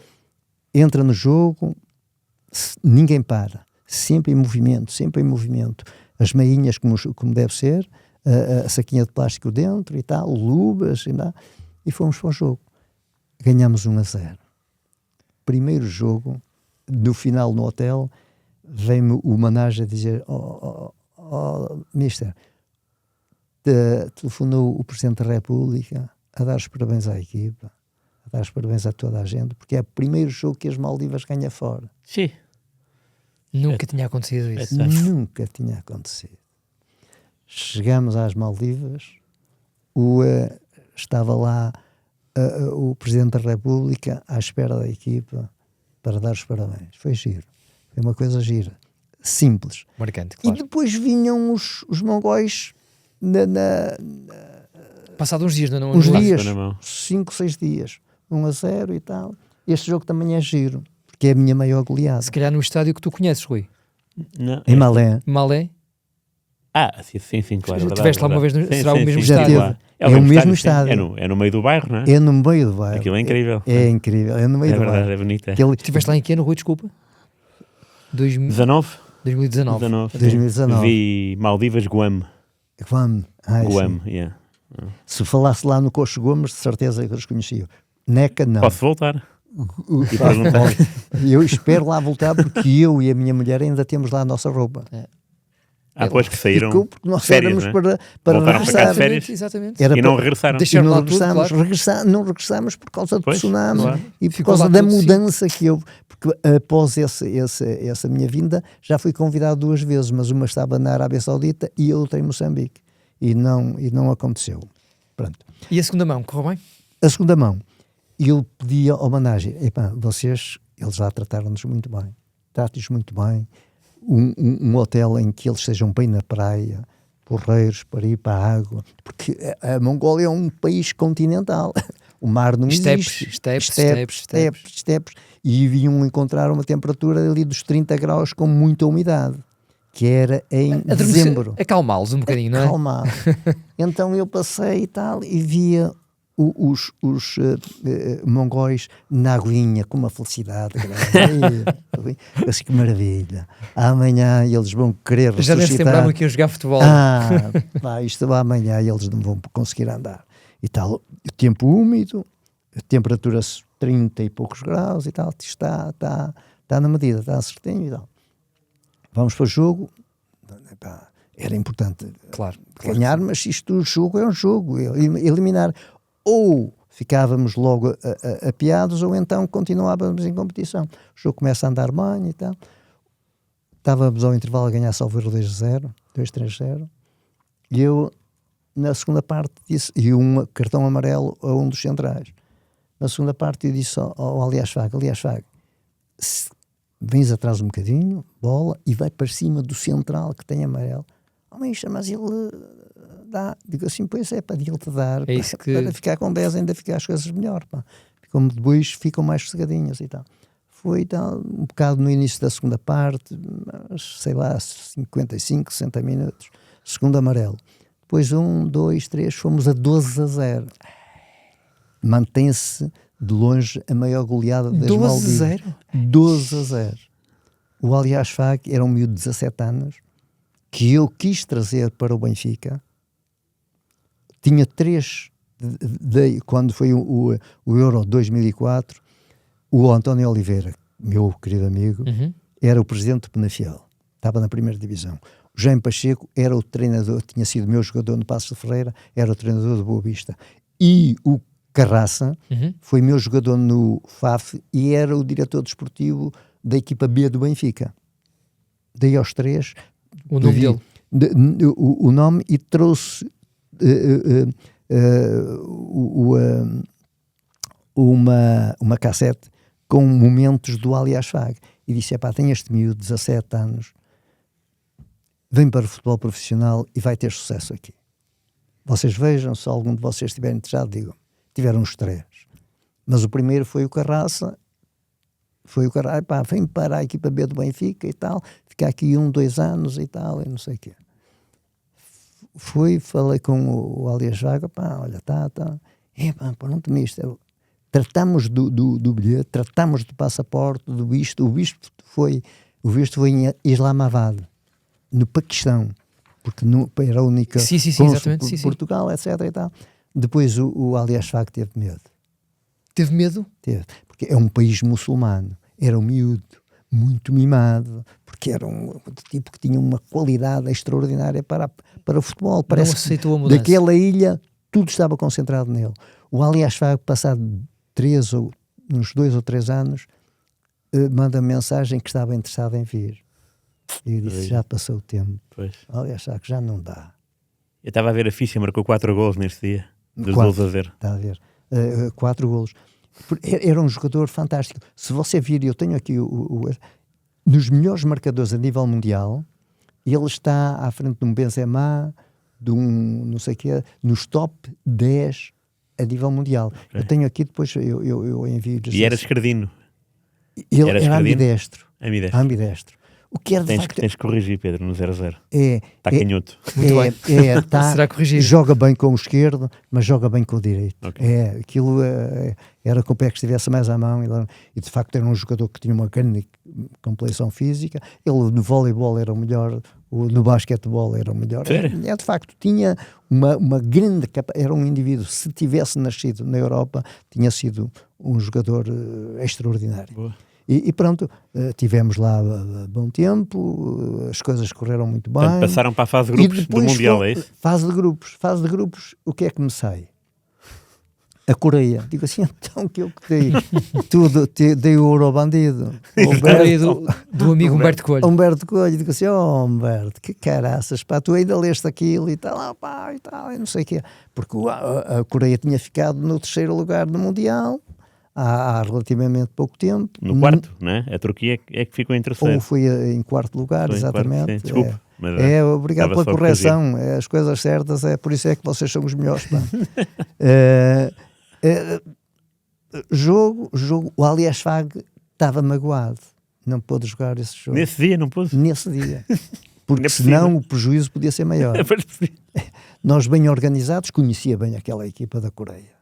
S3: Entra no jogo, ninguém para, sempre em movimento. As meinhas como deve ser, a saquinha de plástico dentro e tal, luvas e fomos para o jogo. Ganhamos 1-0. primeiro jogo, no final no hotel, veio-me o manager dizer: mister, telefonou o Presidente da República a dar os parabéns à equipa, a dar os parabéns a toda a gente, porque é o primeiro jogo que as Maldivas ganham fora.
S2: Sim.
S1: Nunca tinha acontecido isso.
S3: Nunca tinha acontecido. Chegamos às Maldivas, estava lá o Presidente da República à espera da equipa para dar os parabéns. Foi giro. Foi uma coisa gira. Simples.
S1: Marcante, claro.
S3: E depois vinham os mongóis
S1: Passado uns dias, não?
S3: uns
S2: Clássico
S3: dias,
S2: na mão.
S3: 5, 6 dias, 1-0 e tal. Este jogo também é giro, porque é a minha maior goleada.
S1: Se calhar no estádio que tu conheces, Rui.
S2: Não,
S3: Em Malé.
S1: Malé?
S2: Sim, claro. Verdade,
S1: Estiveste lá uma vez,
S2: verdade.
S1: será o mesmo
S3: Já
S1: estádio?
S3: teve.
S2: É
S3: É o mesmo estádio.
S2: É no meio do bairro, não é?
S3: É no meio do bairro.
S2: Aquilo é incrível.
S3: É incrível, é no meio
S2: É
S3: do
S2: verdade,
S3: bairro.
S2: é bonito.
S1: Estiveste lá em que ano, Rui? Desculpa.
S2: 19?
S1: 2019.
S3: 2019.
S2: Vi Maldivas, Guam.
S3: Guam.
S2: Guam, yeah.
S3: Se falasse lá no Coxo Gomes, de certeza que eles conheciam. Neca, não.
S2: Posso voltar? E
S3: Pá,
S2: perguntar.
S3: eu espero lá voltar, porque eu e a minha mulher ainda temos lá a nossa roupa.
S2: Depois que saíram
S3: Ficou porque nós
S2: férias,
S3: éramos
S2: né?
S3: para
S2: Voltaram para cá de
S3: regressar.
S2: férias.
S1: Exatamente.
S3: Era
S2: E não
S3: para-
S2: regressaram.
S1: Deixa-
S3: E não
S1: lá tudo,
S3: regressamos,
S1: claro.
S3: não regressamos por causa do
S2: Pois,
S3: tsunami
S2: claro.
S3: e por
S1: Ficou
S3: causa
S1: lá
S3: da
S1: tudo, sim.
S3: mudança que houve. Porque após essa minha vinda, já fui convidado 2 vezes, mas uma estava na Arábia Saudita e a outra em Moçambique. E não aconteceu. Pronto.
S1: E a segunda mão, correu bem?
S3: A segunda mão, eu pedi ao manager: vocês, eles já trataram-nos muito bem, tratem-nos muito bem, um hotel em que eles estejam bem na praia, porreiros para ir para a água, porque a Mongólia é um país continental, o mar não existe, estepes, e vinham encontrar uma temperatura ali dos 30 graus com muita umidade, que era em dezembro.
S1: Acalmá-los um bocadinho, não é?
S3: Acalmado. Então eu passei e tal, e via os mongóis na aguinha com uma felicidade grande. Assim, que maravilha. Amanhã eles vão querer
S1: Já nem se
S3: ressuscitar.
S1: lembravam que iam jogar futebol.
S3: Isto amanhã eles não vão conseguir andar. E tal, o tempo úmido, a temperatura 30 e poucos graus e tal, está na medida, está certinho e tal. Vamos para o jogo. Era importante
S1: Claro.
S3: ganhar, mas isto, o jogo é um jogo, eliminar. Ou ficávamos logo apiados, ou então continuávamos em competição. O jogo começa a andar bem e tal. Estávamos ao intervalo a ganhar salvo 2-0, 2-3-0. E eu, na segunda parte, disse, e um cartão amarelo a um dos centrais. Na segunda parte eu disse ao Aliás Fag, vens atrás um bocadinho, bola, e vai para cima do central que tem amarelo. Mas ele dá. Digo assim, pois é, para ele te dar,
S1: É isso que...
S3: para ficar com 10 ainda ficar as coisas melhor, pá. Como depois ficam mais sossegadinhas e tal. Foi tal, um bocado no início da segunda parte, mas, sei lá, 55, 60 minutos, segundo amarelo. Depois 1, 2, 3, fomos a 12-0. Mantém-se de longe a maior goleada das Maldivas. 12-0. O Aliás Fag era um miúdo de 17 anos, que eu quis trazer para o Benfica. Tinha 3, quando foi o Euro 2004, o António Oliveira, meu querido amigo, era o presidente do Penafiel, estava na primeira divisão. O Jaime Pacheco era o treinador, tinha sido meu jogador no Passos de Ferreira, era o treinador do Boa Vista. E o Carraça foi meu jogador no FAF e era o diretor desportivo da equipa B do Benfica. Dei aos 3
S1: o nome dele.
S3: O nome, e trouxe uma cassete com momentos do Aliás Fag e disse: tem este miúdo de 17 anos, vem para o futebol profissional e vai ter sucesso aqui. Vocês vejam, se algum de vocês estiver interessado, digam. Tiveram os 3, mas o primeiro foi o Carraça. Vem para a equipa B do Benfica e tal, ficar aqui 1, 2 anos e tal, e não sei o quê. Falei com o Aliás Fag, olha, pronto, mister, tratamos do bilhete, tratamos do passaporte, do visto. O visto foi em Islamabad, no Paquistão, porque era a única
S1: exatamente,
S3: Portugal, etc. E tal. Depois o Aliás Fag teve medo.
S1: Teve medo?
S3: Teve. porque é um país muçulmano, era um miúdo muito mimado, porque era um tipo que tinha uma qualidade extraordinária para o futebol. Parece
S1: não aceitou a
S3: que
S1: mudança.
S3: daquela ilha tudo estava concentrado nele. O Ali Ashfaq, passado uns 2 ou 3 anos, manda mensagem que estava interessado em vir. E eu disse, já passou o tempo.
S2: Pois.
S3: O Ali Ashfaq já não dá.
S2: Eu estava a ver a ficha, marcou 4 gols neste dia. Dos gols a ver.
S3: Está a ver. 4 golos. Era um jogador fantástico. Se você vir, eu tenho aqui nos melhores marcadores a nível mundial, ele está à frente de um Benzema, de um não sei o quê, nos top 10 a nível mundial.
S2: Okay.
S3: Eu tenho aqui, depois eu envio.
S2: E era esquerdino.
S3: Ele era ambidestro.
S2: Ambidestro.
S3: O que era de facto...
S2: Tens que corrigir, Pedro, no 0-0. Está canhoto.
S1: Muito bem. Será corrigido.
S3: Joga bem com o esquerdo, mas joga bem com o direito.
S2: Okay.
S3: Aquilo era com o pé que estivesse mais à mão. E de facto era um jogador que tinha uma grande complexão física. Ele no voleibol era o melhor, no basquetebol era o melhor. De facto, tinha uma grande capacidade. Era um indivíduo, se tivesse nascido na Europa, tinha sido um jogador extraordinário.
S2: Boa.
S3: E pronto, tivemos lá bom tempo, as coisas correram muito bem.
S2: Portanto, passaram para a fase de grupos do Mundial, é isso?
S3: Fase de grupos, o que é que me sai? A Coreia. Digo assim, então que eu dei tudo, dei o ouro ao bandido.
S1: do amigo Humberto Coelho.
S3: Humberto Coelho, digo assim, Humberto, que caraças, pá, tu ainda leste aquilo e tal, pá, e tal, e não sei o quê. Porque a Coreia tinha ficado no 3º lugar no Mundial, há relativamente pouco tempo.
S2: No 4º, né? A Turquia é que ficou em 3º.
S3: Ou foi em 4º lugar,
S2: foi
S3: exatamente.
S2: Quarto, desculpe.
S3: Obrigado pela correção. As coisas certas, por isso é que vocês são os melhores. Jogo, o Ali Ashfaq estava magoado. Não pôde jogar esse jogo.
S2: Nesse dia não pôde?
S3: Nesse dia. Porque senão o prejuízo podia ser maior. Nós bem organizados, conhecia bem aquela equipa da Coreia.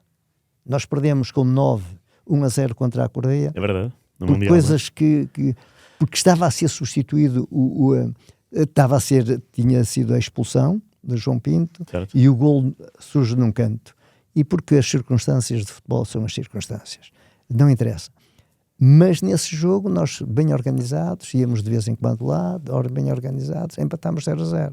S3: Nós perdemos com 1-0 contra a Coreia.
S2: É verdade. No
S3: por
S2: mundial,
S3: coisas que porque estava a ser substituído tinha sido a expulsão de João Pinto, certo. E o gol surge num canto. E porque as circunstâncias de futebol são as circunstâncias. Não interessa. Mas nesse jogo, nós bem organizados, íamos de vez em quando lá, bem organizados, empatámos 0-0.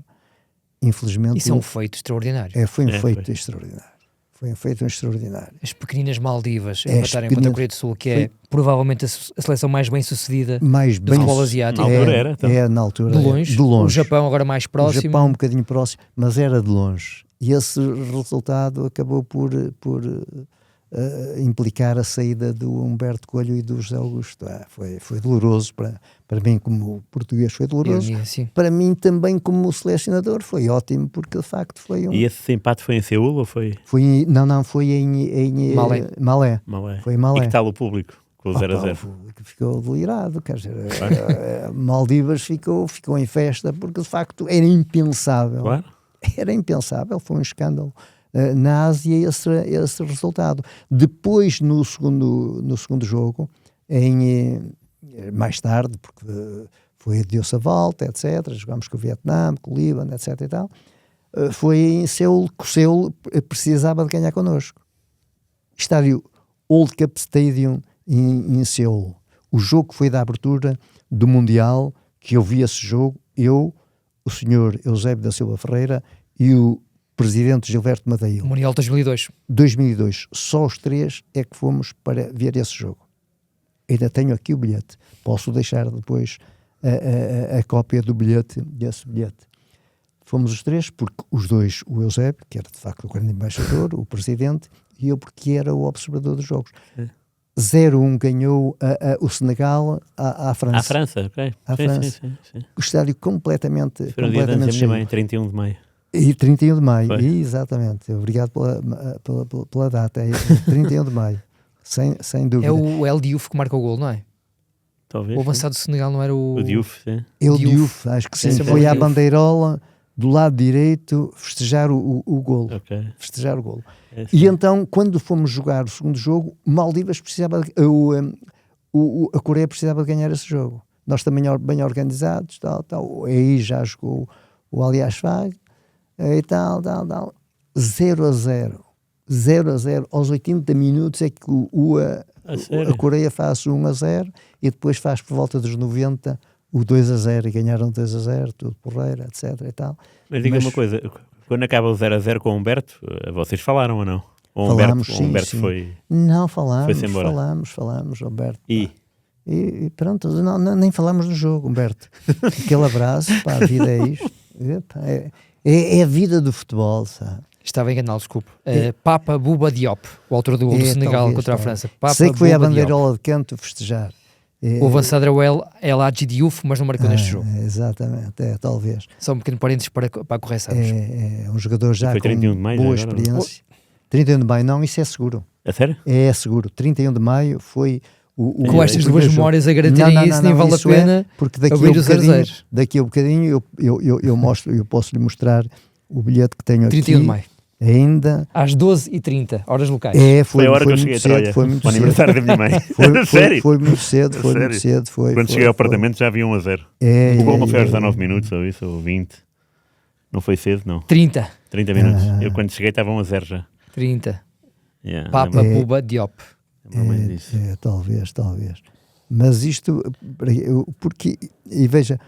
S3: Infelizmente...
S1: Isso é um feito extraordinário.
S3: Foi um feito extraordinário. Foi um feito extraordinário.
S1: As pequeninas Maldivas empatarem contra a Coreia do Sul, que é provavelmente a seleção mais bem sucedida do futebol asiático.
S2: Na altura era. Então.
S3: Na altura.
S1: De longe. O Japão agora mais próximo.
S3: O Japão um bocadinho próximo, mas era de longe. E esse resultado acabou por implicar a saída do Humberto Coelho e do José Augusto. Foi doloroso para mim como português, foi doloroso. Para mim também como selecionador foi ótimo, porque de facto foi um...
S2: E esse empate foi em Seul ou foi?
S3: Não, foi em Malé. Foi em Malé.
S2: E que tal o público? Com o 0-0.
S3: O público ficou delirado, quer dizer, Maldivas ficou em festa, porque de facto era impensável.
S2: Claro.
S3: Era impensável, foi um escândalo na Ásia esse resultado. Depois, no segundo jogo, mais tarde, porque deu-se a volta, etc., jogámos com o Vietnã, com o Líbano, etc. e tal, foi em Seul, que o Seul precisava de ganhar connosco. Estádio Old Cup Stadium em Seul. O jogo foi da abertura do Mundial, que eu vi esse jogo, o senhor Eusébio da Silva Ferreira e o presidente Gilberto Madeiro.
S1: Mundial 2002.
S3: 2002. Só os 3 é que fomos para ver esse jogo. Ainda tenho aqui o bilhete. Posso deixar depois a cópia do bilhete, desse bilhete. Fomos os 3, porque os 2, o Eusébio, que era de facto o grande embaixador, o presidente, e eu porque era o observador dos jogos. 0-1 ganhou o Senegal à França.
S2: À França, ok.
S3: À França. Sim. O estádio completamente
S2: cheio. 31 de maio.
S3: E 31 de maio, exatamente. Obrigado pela data. 31 de maio, sem dúvida.
S1: É o El Diouf que marca o gol, não é?
S2: Talvez.
S1: O avançado do Senegal não era o
S2: Diouf, sim.
S3: El Diouf, acho que sim. Foi à bandeirola do lado direito festejar o golo.
S2: Okay.
S3: Festejar o golo. E então, quando fomos jogar o segundo jogo, Maldivas precisava a Coreia precisava de ganhar esse jogo. Nós também bem organizados, tal. Aí já jogou o Ali Ashfaq e tal. 0-0. 0-0, aos 80 minutos é que a Coreia faz 1-0 e depois faz por volta dos 90 o 2-0 e ganharam 2-0, tudo porreira, etc e tal.
S2: Mas diga uma coisa, quando acaba o 0-0 com o Humberto, vocês falaram ou não? O Humberto foi...
S3: Não, falamos,
S2: foi-se embora.
S3: falamos, Humberto.
S2: E
S3: pronto, nem falamos do jogo, Humberto. Aquele abraço, pá, a vida é isto. É a vida do futebol, sabe?
S1: Estava enganado, desculpe. Papa Bouba Diop, o autor do gol do Senegal contra a França. Papa
S3: sei que foi
S1: Bouba
S3: a bandeirola de canto festejar.
S1: O avançado era o El Hadji Diouf, mas não marcou neste jogo.
S3: Exatamente, talvez.
S1: Só um pequeno parênteses para a correção.
S3: É um jogador já
S2: foi 31 de maio,
S3: boa
S2: já agora,
S3: experiência. 31 de maio, não, isso é seguro.
S2: A sério?
S3: É seguro. 31 de maio foi
S1: com estas duas memórias a garantirem isso, nem vale a pena
S3: porque daqui a bocadinho eu posso-lhe mostrar o bilhete que tenho
S1: 31
S3: aqui.
S1: de maio.
S3: Ainda
S1: às 12h30, horas locais.
S3: Foi
S2: a hora que eu cheguei a Troia,
S3: foi muito
S2: o aniversário da minha mãe.
S3: Sério? Foi muito cedo.
S2: Quando cheguei ao apartamento já havia 1-0. O gol não foi aos 19 minutos ou isso, ou 20. Não foi cedo, não.
S1: 30
S2: minutos. Eu quando cheguei estava 1-0 já.
S1: 30.
S2: Yeah,
S1: Papa Bouba Diop.
S3: Talvez. Mas isto, porque, e veja,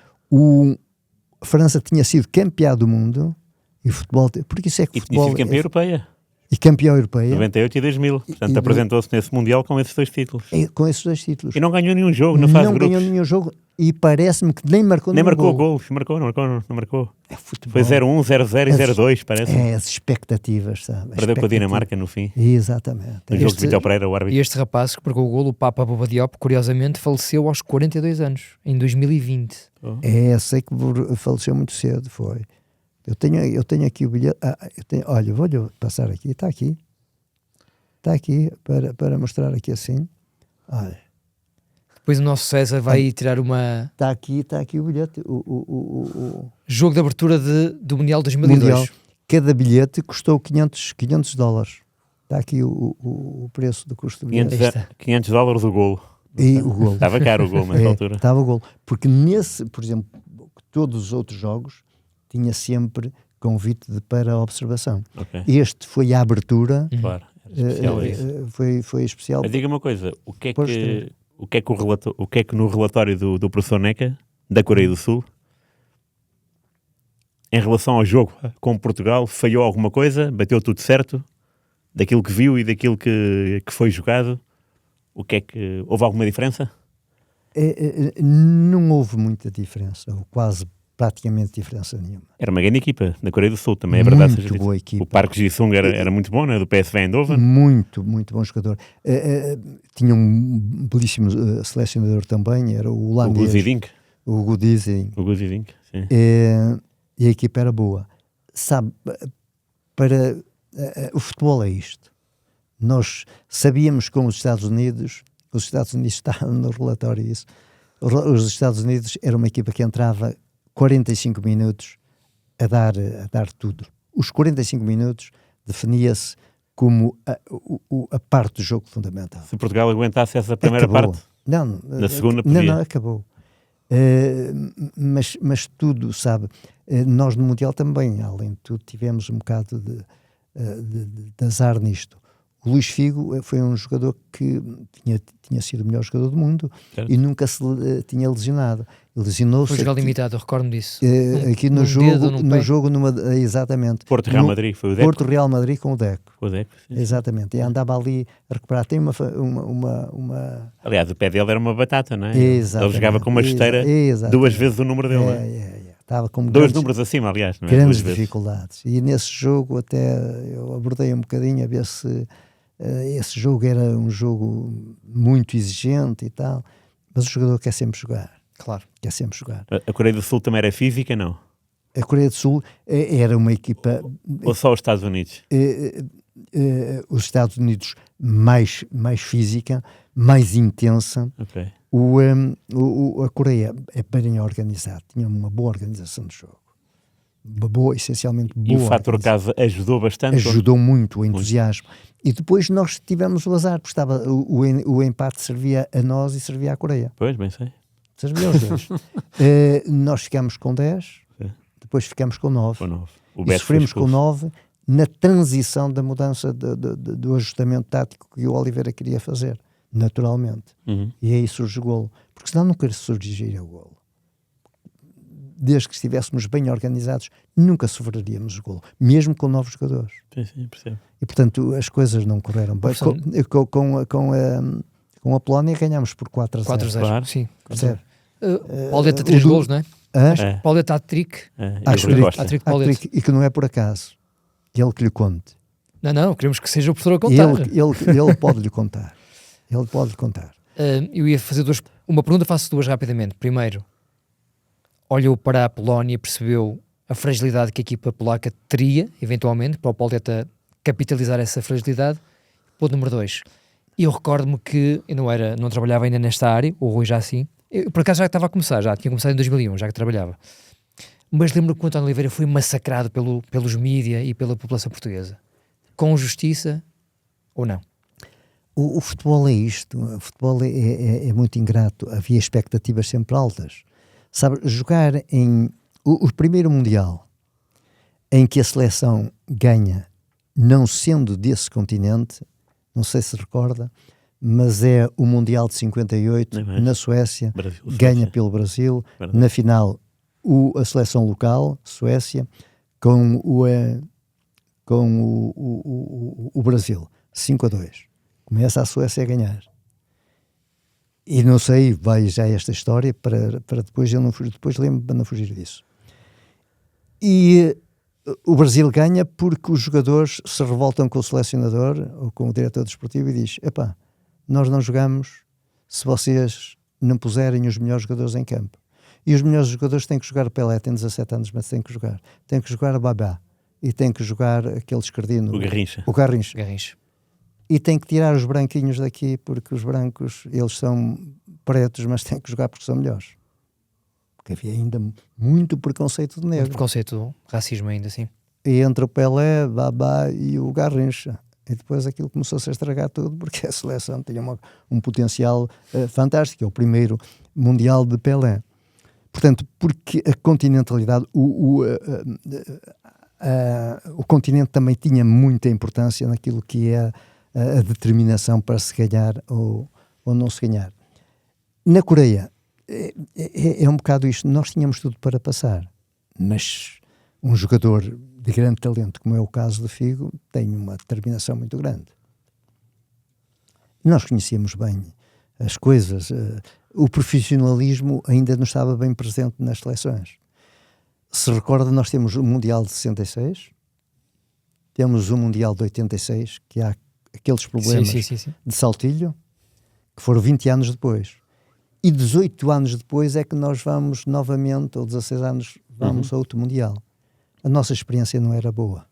S3: a França tinha sido campeã do mundo e o futebol, porque isso é que o futebol...
S2: E tinha sido campeã europeia.
S3: E campeã europeia.
S2: 98 e 2000. Portanto, apresentou-se nesse Mundial com esses 2 títulos.
S3: Com esses 2 títulos.
S2: E não ganhou nenhum jogo na fase de grupos.
S3: Não ganhou nenhum jogo e parece-me que nem marcou
S2: nem marcou
S3: gol.
S2: Não marcou.
S3: Futebol.
S2: Foi 0-1, 0-0 e 0-2, parece.
S3: As expectativas, sabe?
S2: Perdeu com a Dinamarca no fim.
S3: Exatamente.
S2: No jogo de Vitor Pereira, o árbitro.
S1: E este rapaz que marcou o golo, o Papa Bouba Diop, curiosamente faleceu aos 42 anos, em 2020.
S3: Sei que faleceu muito cedo, foi. Eu tenho aqui o bilhete. Olha, vou-lhe passar aqui. Está aqui para mostrar aqui assim. Olha.
S1: Depois o nosso César vai tirar uma...
S3: Está aqui o bilhete. O
S1: jogo de abertura do Mundial 2002. Mundial.
S3: Cada bilhete custou $500. Está aqui o preço do custo do bilhete.
S2: $500 o golo.
S3: E o golo.
S2: Estava caro o golo nessa altura.
S3: Estava o golo. Porque por exemplo, todos os outros jogos tinha sempre convite para observação.
S2: Okay.
S3: Este foi a abertura.
S2: Claro.
S3: Foi especial.
S2: Mas diga uma coisa, o que é que no relatório do professor Neca, da Coreia do Sul, em relação ao jogo com Portugal, falhou alguma coisa? Bateu tudo certo? Daquilo que viu e daquilo que foi jogado? Houve alguma diferença?
S3: Não houve muita diferença, ou quase praticamente diferença nenhuma.
S2: Era uma grande equipa da Coreia do Sul, também é verdade.
S3: Muito boa equipa.
S2: O Park Ji-sung era muito bom, né? Do PSV Eindhoven.
S3: Muito bom jogador. Tinha um belíssimo selecionador também, era o holandês. O Gudizing.
S2: Sim.
S3: E a equipa era boa. Sabe, o futebol é isto. Nós sabíamos com os Estados Unidos está no relatório isso, os Estados Unidos era uma equipa que entrava 45 minutos a dar tudo. Os 45 minutos definia-se como a parte do jogo fundamental.
S2: Se Portugal aguentasse essa primeira parte, na segunda podia.
S3: Não, acabou. Mas tudo, sabe, nós no Mundial também, além de tudo, tivemos um bocado de azar nisto. O Luís Figo foi um jogador que tinha sido o melhor jogador do mundo, certo, e nunca se tinha lesionado. Ele lesionou-se.
S1: Foi jogar limitado, eu recordo disso.
S3: Aqui no jogo, exatamente.
S2: Porto Real Madrid, foi o Deco.
S3: Porto Real Madrid com o Deco.
S2: O Deco, sim.
S3: Exatamente. E andava ali a recuperar. Tem uma...
S2: Aliás, o pé dele era uma batata, não é?
S3: Exatamente.
S2: Ele jogava com uma esteira 2 vezes o número dele.
S3: Estava com
S2: 2 números acima, aliás. Não é?
S3: Grandes dificuldades. E nesse jogo até eu abordei um bocadinho a ver se esse jogo era um jogo muito exigente e tal, mas o jogador quer sempre jogar.
S1: Claro.
S3: Quer sempre jogar.
S2: A Coreia do Sul também era física, não?
S3: A Coreia do Sul era uma equipa...
S2: Ou só os Estados Unidos?
S3: Os Estados Unidos mais física, mais intensa.
S2: Ok.
S3: A Coreia é bem organizada, tinha uma boa organização de jogo. Essencialmente boa.
S2: E o fator casa ajudou bastante?
S3: Ajudou muito o entusiasmo. E depois nós tivemos o azar, porque o empate servia a nós e servia à Coreia.
S2: Pois, bem sei.
S3: Servia aos dois. Nós ficámos com 10, depois ficámos com 9. E sofremos com 9 na transição da mudança do ajustamento tático que o Oliveira queria fazer, naturalmente. E aí surge o golo. Porque senão nunca surgiria o golo. Desde que estivéssemos bem organizados, nunca sofreríamos o golo, mesmo com novos jogadores.
S2: Sim, percebo.
S3: E, portanto, as coisas não correram bem. Com a Polónia ganhámos por 4-0.
S1: 4-0,
S2: Claro.
S1: sim.
S3: Percebe?
S1: Pauleta 3 golos, não é? Pauleta hat-trick. Hat-trick Pauleta.
S3: E que não é por acaso. Ele que lhe conte.
S1: Não, queremos que seja o professor a contar.
S3: Ele pode-lhe contar. Ele pode-lhe contar.
S1: Eu ia fazer uma pergunta, faço duas rapidamente. Primeiro, olhou para a Polónia, percebeu a fragilidade que a equipa polaca teria, eventualmente, para o Pauleta capitalizar essa fragilidade. Ponto número 2. Eu recordo-me que eu não trabalhava ainda nesta área, o Rui já assim. Eu, por acaso já estava a começar, já tinha começado em 2001, já que trabalhava. Mas lembro-me que o António Oliveira foi massacrado pelos mídia e pela população portuguesa. Com justiça ou não?
S3: O futebol é isto. O futebol é muito ingrato. Havia expectativas sempre altas. Sabe, jogar o primeiro Mundial em que a seleção ganha, não sendo desse continente, não sei se recorda, mas é o Mundial de 58, na Suécia, ganha pelo Brasil. Verdade. Na final, a seleção local, Suécia, com o Brasil, 5-2. Começa a Suécia a ganhar. E não sei, vai já esta história para depois eu não fugir, depois lembro-me para não fugir disso. E o Brasil ganha porque os jogadores se revoltam com o selecionador ou com o diretor desportivo e diz: epá, nós não jogamos se vocês não puserem os melhores jogadores em campo. E os melhores jogadores têm que jogar Pelé, tem 17 anos, mas tem que jogar. Tem que jogar Babá. E tem que jogar aquele esquerdino. O Garrincha. E tem que tirar os branquinhos daqui, porque os brancos, eles são pretos, mas têm que jogar porque são melhores. Porque havia ainda muito preconceito de negro.
S1: Muito preconceito, racismo ainda, sim.
S3: E entre o Pelé, Babá e o Garrincha. E depois aquilo começou-se a estragar tudo, porque a seleção tinha um potencial fantástico. É o primeiro Mundial de Pelé. Portanto, porque a continentalidade, o continente também tinha muita importância naquilo que é a determinação para se ganhar ou não se ganhar. Na Coreia, é um bocado isto. Nós tínhamos tudo para passar, mas um jogador de grande talento, como é o caso do Figo, tem uma determinação muito grande. Nós conhecíamos bem as coisas. O profissionalismo ainda não estava bem presente nas seleções. Se recorda, nós temos o Mundial de 66, temos o Mundial de 86, que há aqueles problemas
S1: sim.
S3: de Saltilho, que foram 20 anos depois. E 18 anos depois é que nós vamos novamente, ou 16 anos, vamos a outro Mundial. A nossa experiência não era boa.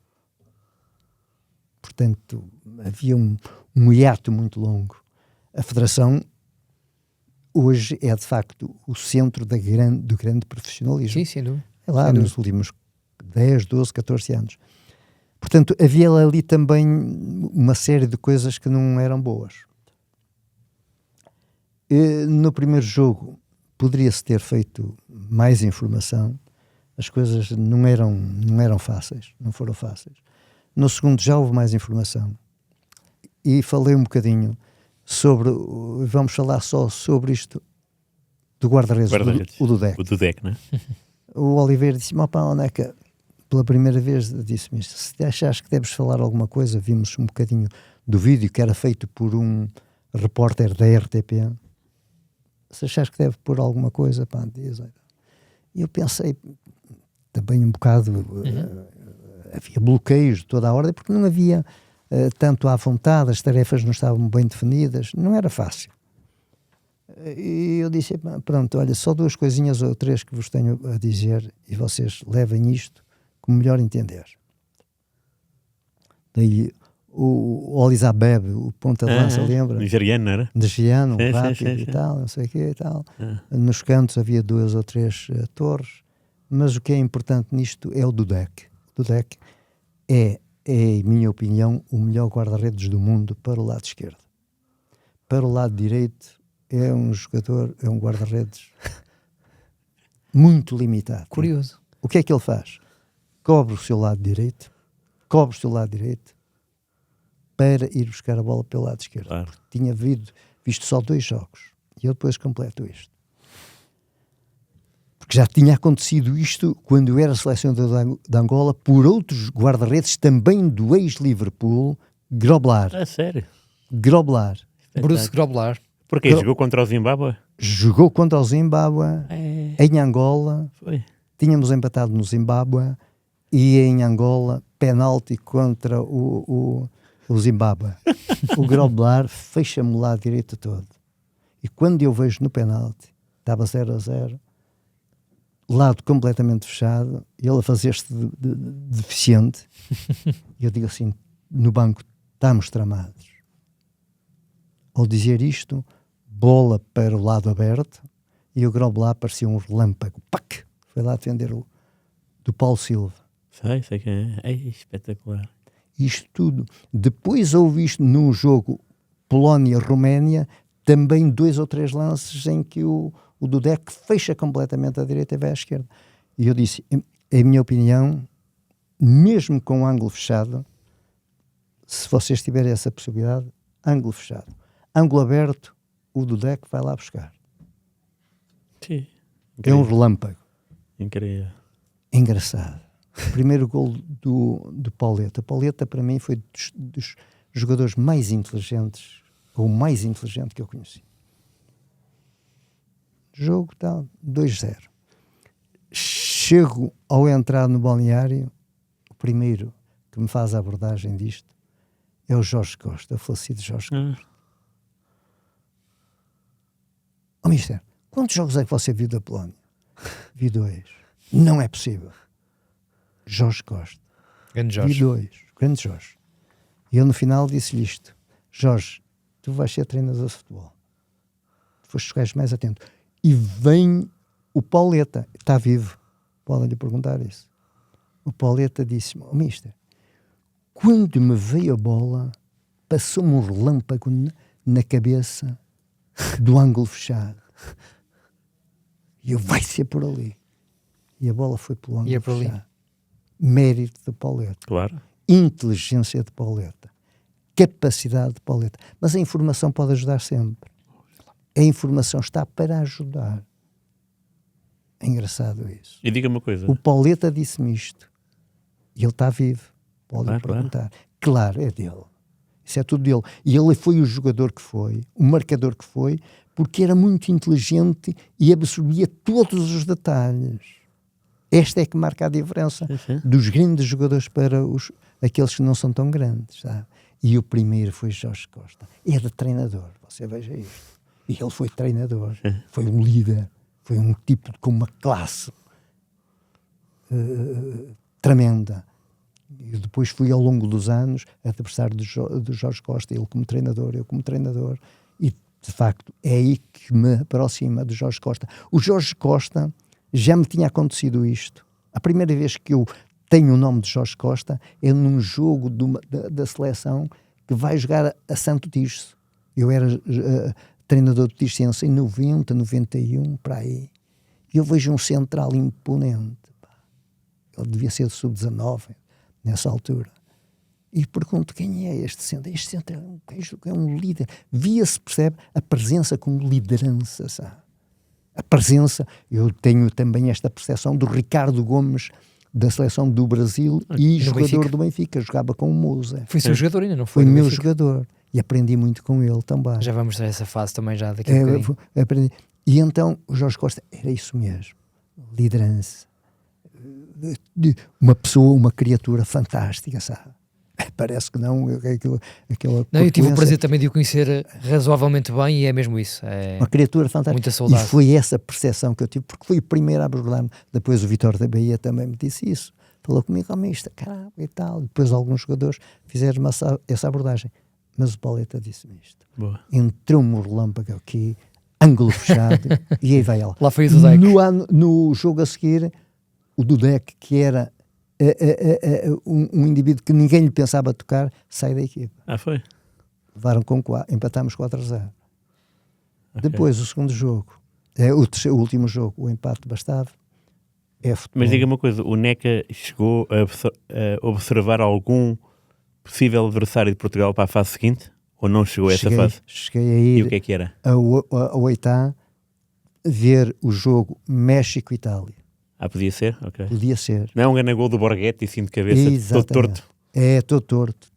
S3: Portanto, havia um hiato muito longo. A Federação hoje é, de facto, o centro do grande profissionalismo.
S1: Sim, sem dúvida.
S3: É lá nos últimos 10, 12, 14 anos. Portanto, havia ali também uma série de coisas que não eram boas. No primeiro jogo, poderia-se ter feito mais informação. As coisas não eram fáceis, não foram fáceis. No segundo já houve mais informação. E falei um bocadinho sobre, vamos falar só sobre isto, do guarda-redes, o Dudek.
S2: O Dudek, não é?
S3: O Oliveira disse-me: opa, Oneca, pela primeira vez disse-me isto, se achas que deves falar alguma coisa, vimos um bocadinho do vídeo que era feito por um repórter da RTP, se achas que deve pôr alguma coisa, pá, diz. E eu pensei também um bocado, havia bloqueios de toda a ordem, porque não havia tanto à vontade, as tarefas não estavam bem definidas, não era fácil. E eu disse: pronto, olha, só 2 coisinhas ou 3 que vos tenho a dizer e vocês levem isto como melhor entender. Daí o Olizabeb, o ponta de lança, lembra?
S2: Nigeriano, não era?
S3: Nigeriano, rápido e tal, não sei o quê e tal. Nos cantos havia 2 ou 3 torres, mas o que é importante nisto é o Dudek. O Dudek é, em minha opinião, o melhor guarda-redes do mundo para o lado esquerdo. Para o lado direito é um jogador, é um guarda-redes muito limitado.
S1: Curioso.
S3: O que é que ele faz? Cobre o seu lado direito cobres do lado direito para ir buscar a bola pelo lado esquerdo.
S2: Claro.
S3: Tinha visto só 2 jogos. E eu depois completo isto. Porque já tinha acontecido isto quando eu era selecionador de Angola por outros guarda-redes também do ex-Liverpool, Groblar.
S2: Ah, sério?
S3: Groblar.
S1: Bruce Groblar.
S2: Porque jogou contra o Zimbábue?
S3: Jogou contra o Zimbábue, em Angola.
S2: Foi.
S3: Tínhamos empatado no Zimbábue e em Angola, penalti contra o Zimbábue. O Groblar fecha-me o lado direito todo. E quando eu vejo no penalti, estava 0-0, lado completamente fechado, ele a fazer-se de deficiente, e eu digo assim, no banco, estamos tramados. Ao dizer isto, bola para o lado aberto, e o Groblar parecia um relâmpago. Pac! Foi lá defender do Paulo Silva.
S2: Sei que é espetacular.
S3: Isto tudo. Depois houve isto num jogo Polónia-Roménia, também 2 ou 3 lances em que o Dudek fecha completamente à direita e vai à esquerda. E eu disse, em minha opinião, mesmo com o ângulo fechado, se vocês tiverem essa possibilidade, ângulo fechado. Ângulo aberto, o Dudek vai lá buscar.
S2: Sim.
S3: É um relâmpago.
S2: Incrível.
S3: Engraçado. O primeiro gol do Pauleta. Pauleta, para mim, foi dos jogadores mais inteligentes, ou o mais inteligente que eu conheci. Jogo tal, 2-0. Chego ao entrar no balneário, o primeiro que me faz a abordagem disto é o Jorge Costa, o falecido Jorge Costa. Mister, quantos jogos é que você viu da Polónia? Vi 2. Não é possível. Jorge Costa.
S1: Grande Jorge.
S3: Vi 2. Grande Jorge. E eu no final disse-lhe isto. Jorge, tu vais ser treinador de futebol. Foste os gajos mais atentos. E vem o Pauleta. Está vivo. Podem-lhe perguntar isso. O Pauleta disse-me, mister, quando me veio a bola, passou-me um relâmpago na cabeça do ângulo fechado. E eu, vai ser por ali. E a bola foi pelo ângulo fechado. Mérito de Pauleta.
S2: Claro.
S3: Inteligência de Pauleta. Capacidade de Pauleta. Mas a informação pode ajudar sempre. A informação está para ajudar. É engraçado isso.
S2: E diga-me uma coisa.
S3: O Pauleta disse-me isto. E ele está vivo. Pode perguntar. Claro, é dele. Isso é tudo dele. E ele foi o jogador que foi, o marcador que foi, porque era muito inteligente e absorvia todos os detalhes. Esta é que marca a diferença dos grandes jogadores para aqueles que não são tão grandes, sabe? E o primeiro foi Jorge Costa. Era treinador, você veja isto. E ele foi treinador, foi um líder, foi um tipo com uma classe tremenda. E depois fui ao longo dos anos adversário do Jorge Costa, ele como treinador, eu como treinador, e de facto é aí que me aproxima do Jorge Costa. O Jorge Costa, já me tinha acontecido isto. A primeira vez que eu tenho o nome de Jorge Costa é num jogo da seleção que vai jogar a Santo Tirso. Eu era treinador de Tircense em 90, 91, para aí. E eu vejo um central imponente. Pá. Ele devia ser do sub-19, nessa altura. E pergunto, quem é este centro? Este centro é um líder. Via-se, percebe, a presença como liderança, sabe? A presença, eu tenho também esta percepção do Ricardo Gomes, da seleção do Brasil e jogador do Benfica, jogava com o Mousa.
S1: Foi seu jogador ainda, não foi?
S3: Foi meu jogador. E aprendi muito com ele também.
S1: Já vamos ter essa fase também já daqui a bocadinho.
S3: Aprendi. E então o Jorge Costa era isso mesmo. Liderança. Uma pessoa, uma criatura fantástica, sabe? Parece que não. Aquela
S1: não, eu tive o prazer também de o conhecer razoavelmente bem e é mesmo isso. É
S3: uma criatura fantástica.
S1: Muita saudade.
S3: E foi essa percepção que eu tive, porque foi o primeiro a abordar-me. Depois o Vitor da Bahia também me disse isso. Falou comigo, isto, caramba, e tal. Depois alguns jogadores fizeram essa abordagem. Mas o Pauleta disse-me isto. Entrou-me um relâmpago aqui, ângulo fechado, e aí vai ela.
S1: Lá foi o Dudek.
S3: No jogo a seguir, o Dudek, que era um indivíduo que ninguém lhe pensava tocar, sai da equipa.
S2: Foi?
S3: Levaram empatámos 4-0. Okay. Depois, o segundo jogo, o último jogo, o empate bastava. é futebol.
S2: Mas diga uma coisa, o NECA chegou a observar algum possível adversário de Portugal para a fase seguinte? Ou não chegou a essa fase?
S3: Cheguei a ir
S2: E o que é que era?
S3: a Oitá ver o jogo México-Itália.
S2: Podia ser? Ok.
S3: Podia ser.
S2: Não é um grande gol do Borghetti, assim de cabeça, todo
S3: Exatamente.
S2: torto?
S3: É, todo torto.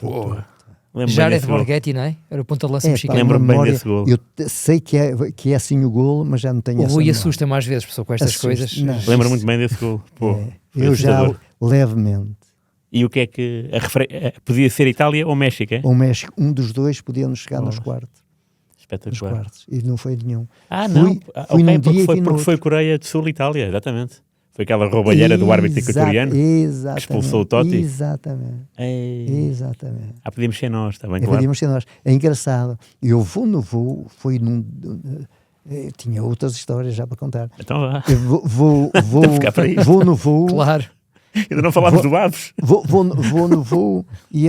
S2: Lembro-me
S1: Já
S2: bem
S1: era de
S2: desse gol.
S1: Borghetti, não é? Era o ponta de lança
S3: Pá,
S1: mexicano.
S2: Lembro-me bem
S3: memória,
S2: desse gol.
S3: Eu sei que é assim o golo, mas já não tenho
S1: O
S3: essa
S1: Rui
S3: memória.
S1: assusta-me às vezes, pessoal, com estas
S3: Assusta,
S1: coisas.
S3: não.
S2: Lembro-me muito bem desse gol. Pô, foi
S3: Eu já
S2: assustador.
S3: levemente.
S2: E o que é que... podia ser Itália ou México, é?
S3: O México, um dos dois podia-nos chegar nos quartos. Nos
S2: Espetacular.
S3: quartos. E não foi nenhum.
S2: Não.
S3: Fui num dia e
S2: Porque
S3: fui no
S2: foi
S3: outro.
S2: Coreia do Sul e Itália, exatamente. Foi aquela roubalheira do árbitro equatoriano que
S3: Exatamente.
S2: expulsou o Totti.
S3: Exatamente. Exatamente.
S2: Podíamos ser nós, está bem
S3: É,
S2: claro.
S3: podíamos ser nós. É engraçado. Eu vou no voo, foi num... tinha outras histórias já para contar.
S2: Então vá.
S3: Eu vou
S2: ficar para isto.
S3: vou no voo...
S1: Claro.
S2: Ainda não falámos do Aves.
S3: Vou no voo e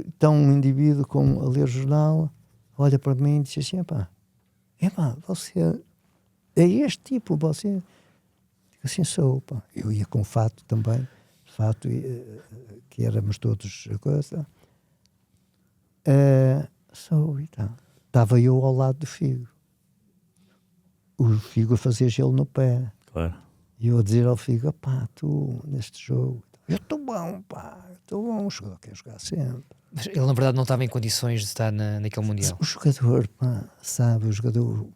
S3: está um indivíduo a ler jornal, olha para mim e diz assim, epá, você é este tipo, você... Digo assim, sou, pá. Eu ia com fato também, que éramos todos coisa. Sou e tal. Estava eu ao lado do Figo. O Figo a fazer gelo no pé.
S2: Claro.
S3: E eu a dizer ao Figo, pá, tu, neste jogo, eu estou bom, pá, estou bom, o jogador quer jogar sempre.
S1: Mas ele, na verdade, não estava em condições de estar naquele Mundial.
S3: O jogador, pá, sabe, o jogador...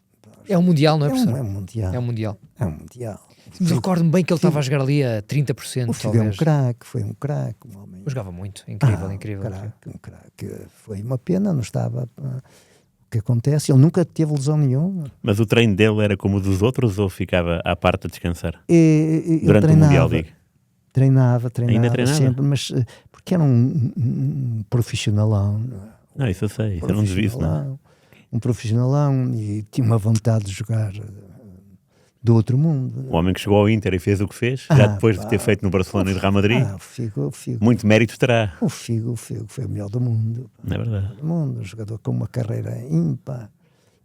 S1: É um Mundial, não é, professor?
S3: É um Mundial.
S1: É um Mundial.
S3: É um Mundial.
S1: Mas eu recordo-me bem que ele estava a jogar ali a 30%,
S3: O Figo é um
S1: talvez.
S3: craque, foi um craque, um homem...
S1: Eu jogava muito. Incrível, incrível.
S3: Um craque. Foi uma pena, não estava... O que acontece, ele nunca teve lesão nenhuma.
S2: Mas o treino dele era como o dos outros ou ficava à parte a descansar?
S3: Durante
S2: o Mundial, digo.
S3: Treinava
S2: Ainda treinava?
S3: sempre, mas porque era um profissionalão.
S2: Não, isso eu sei, isso eu não desvio, não.
S3: Um profissionalão e tinha uma vontade de jogar do outro mundo.
S2: O homem que chegou ao Inter e fez o que fez, já depois de ter feito no Barcelona e no Real Madrid,
S3: o Figo.
S2: muito mérito terá.
S3: O Figo foi o melhor do mundo.
S2: Não é verdade?
S3: Um jogador com uma carreira ímpar.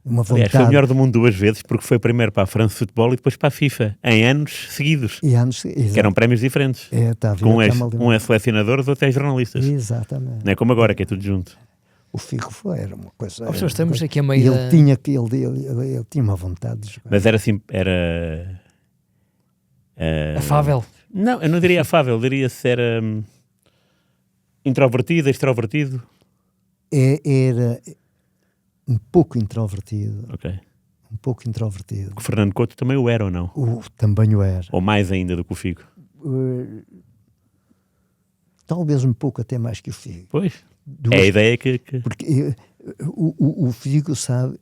S3: Uma vontade.
S2: Aliás, foi o melhor do mundo 2 vezes, porque foi primeiro para a France Football e depois para a FIFA, em anos seguidos. Que eram prémios diferentes. Com um é selecionador, o outro é jornalistas.
S3: Exatamente.
S2: Não é como agora, que é tudo junto.
S3: O Figo era uma coisa...
S1: Estamos aqui a meio
S3: ele tinha uma vontade de jogar.
S2: Mas era assim, era...
S1: afável?
S2: Não, eu não diria afável, eu diria se era introvertido, extrovertido.
S3: Era um pouco introvertido.
S2: Ok.
S3: Um pouco introvertido.
S2: O Fernando Couto também o era ou não?
S3: Também o era.
S2: Ou mais ainda do que o Figo?
S3: Talvez um pouco até mais que o Figo.
S2: Pois. É a ideia que...
S3: Porque o Figo, sabe,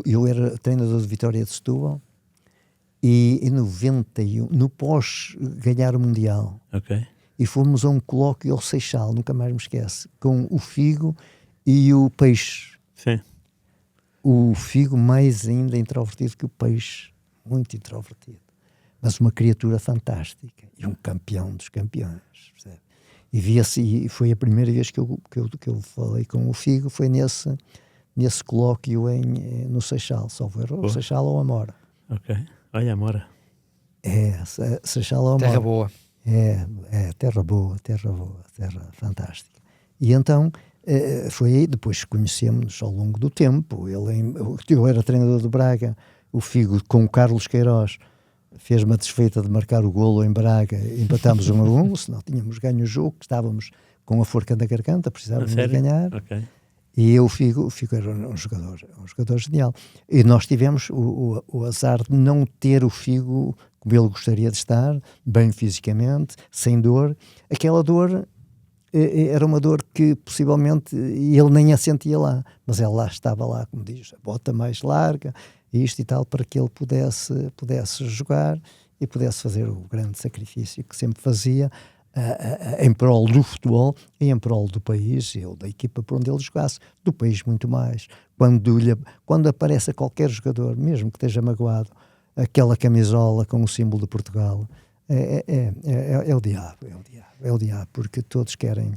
S3: eu era treinador de Vitória de Setúbal e em 91, no pós ganhar o Mundial, e fomos a um colóquio ao Seixal, nunca mais me esquece, com o Figo e o Peixe.
S2: Sim.
S3: O Figo mais ainda introvertido que o Peixe, muito introvertido, mas uma criatura fantástica e um campeão dos campeões, percebe? E via-se, e foi a primeira vez que eu falei com o Figo, foi nesse colóquio no Seixal, o Seixal ou Amora.
S2: Ok, olha Amora.
S3: Seixal ou Amora.
S1: Terra boa.
S3: Terra boa, terra fantástica. E então, foi aí, depois conhecemos ao longo do tempo, eu era treinador de Braga, o Figo com o Carlos Queiroz, fez-me a desfeita de marcar o golo em Braga, empatámos 1-1, senão tínhamos ganho o jogo, estávamos com a forca na garganta, precisávamos de ganhar.
S2: Okay.
S3: E o Figo era um jogador genial. E nós tivemos o azar de não ter o Figo como ele gostaria de estar, bem fisicamente, sem dor. Aquela dor era uma dor que possivelmente ele nem a sentia lá, mas ela lá estava lá, como diz, a bota mais larga, isto e tal, para que ele pudesse jogar e pudesse fazer o grande sacrifício que sempre fazia em prol do futebol e em prol do país, da equipa por onde ele jogasse, do país muito mais. Quando aparece qualquer jogador, mesmo que esteja magoado, aquela camisola com o símbolo de Portugal, é o diabo, porque todos querem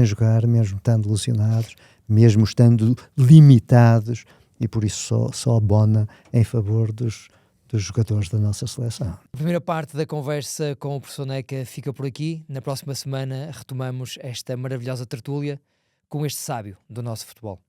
S3: jogar, mesmo estando lesionados, mesmo estando limitados, e por isso só abona em favor dos dos jogadores da nossa seleção.
S1: A primeira parte da conversa com o professor Neca fica por aqui. Na próxima semana retomamos esta maravilhosa tertúlia com este sábio do nosso futebol.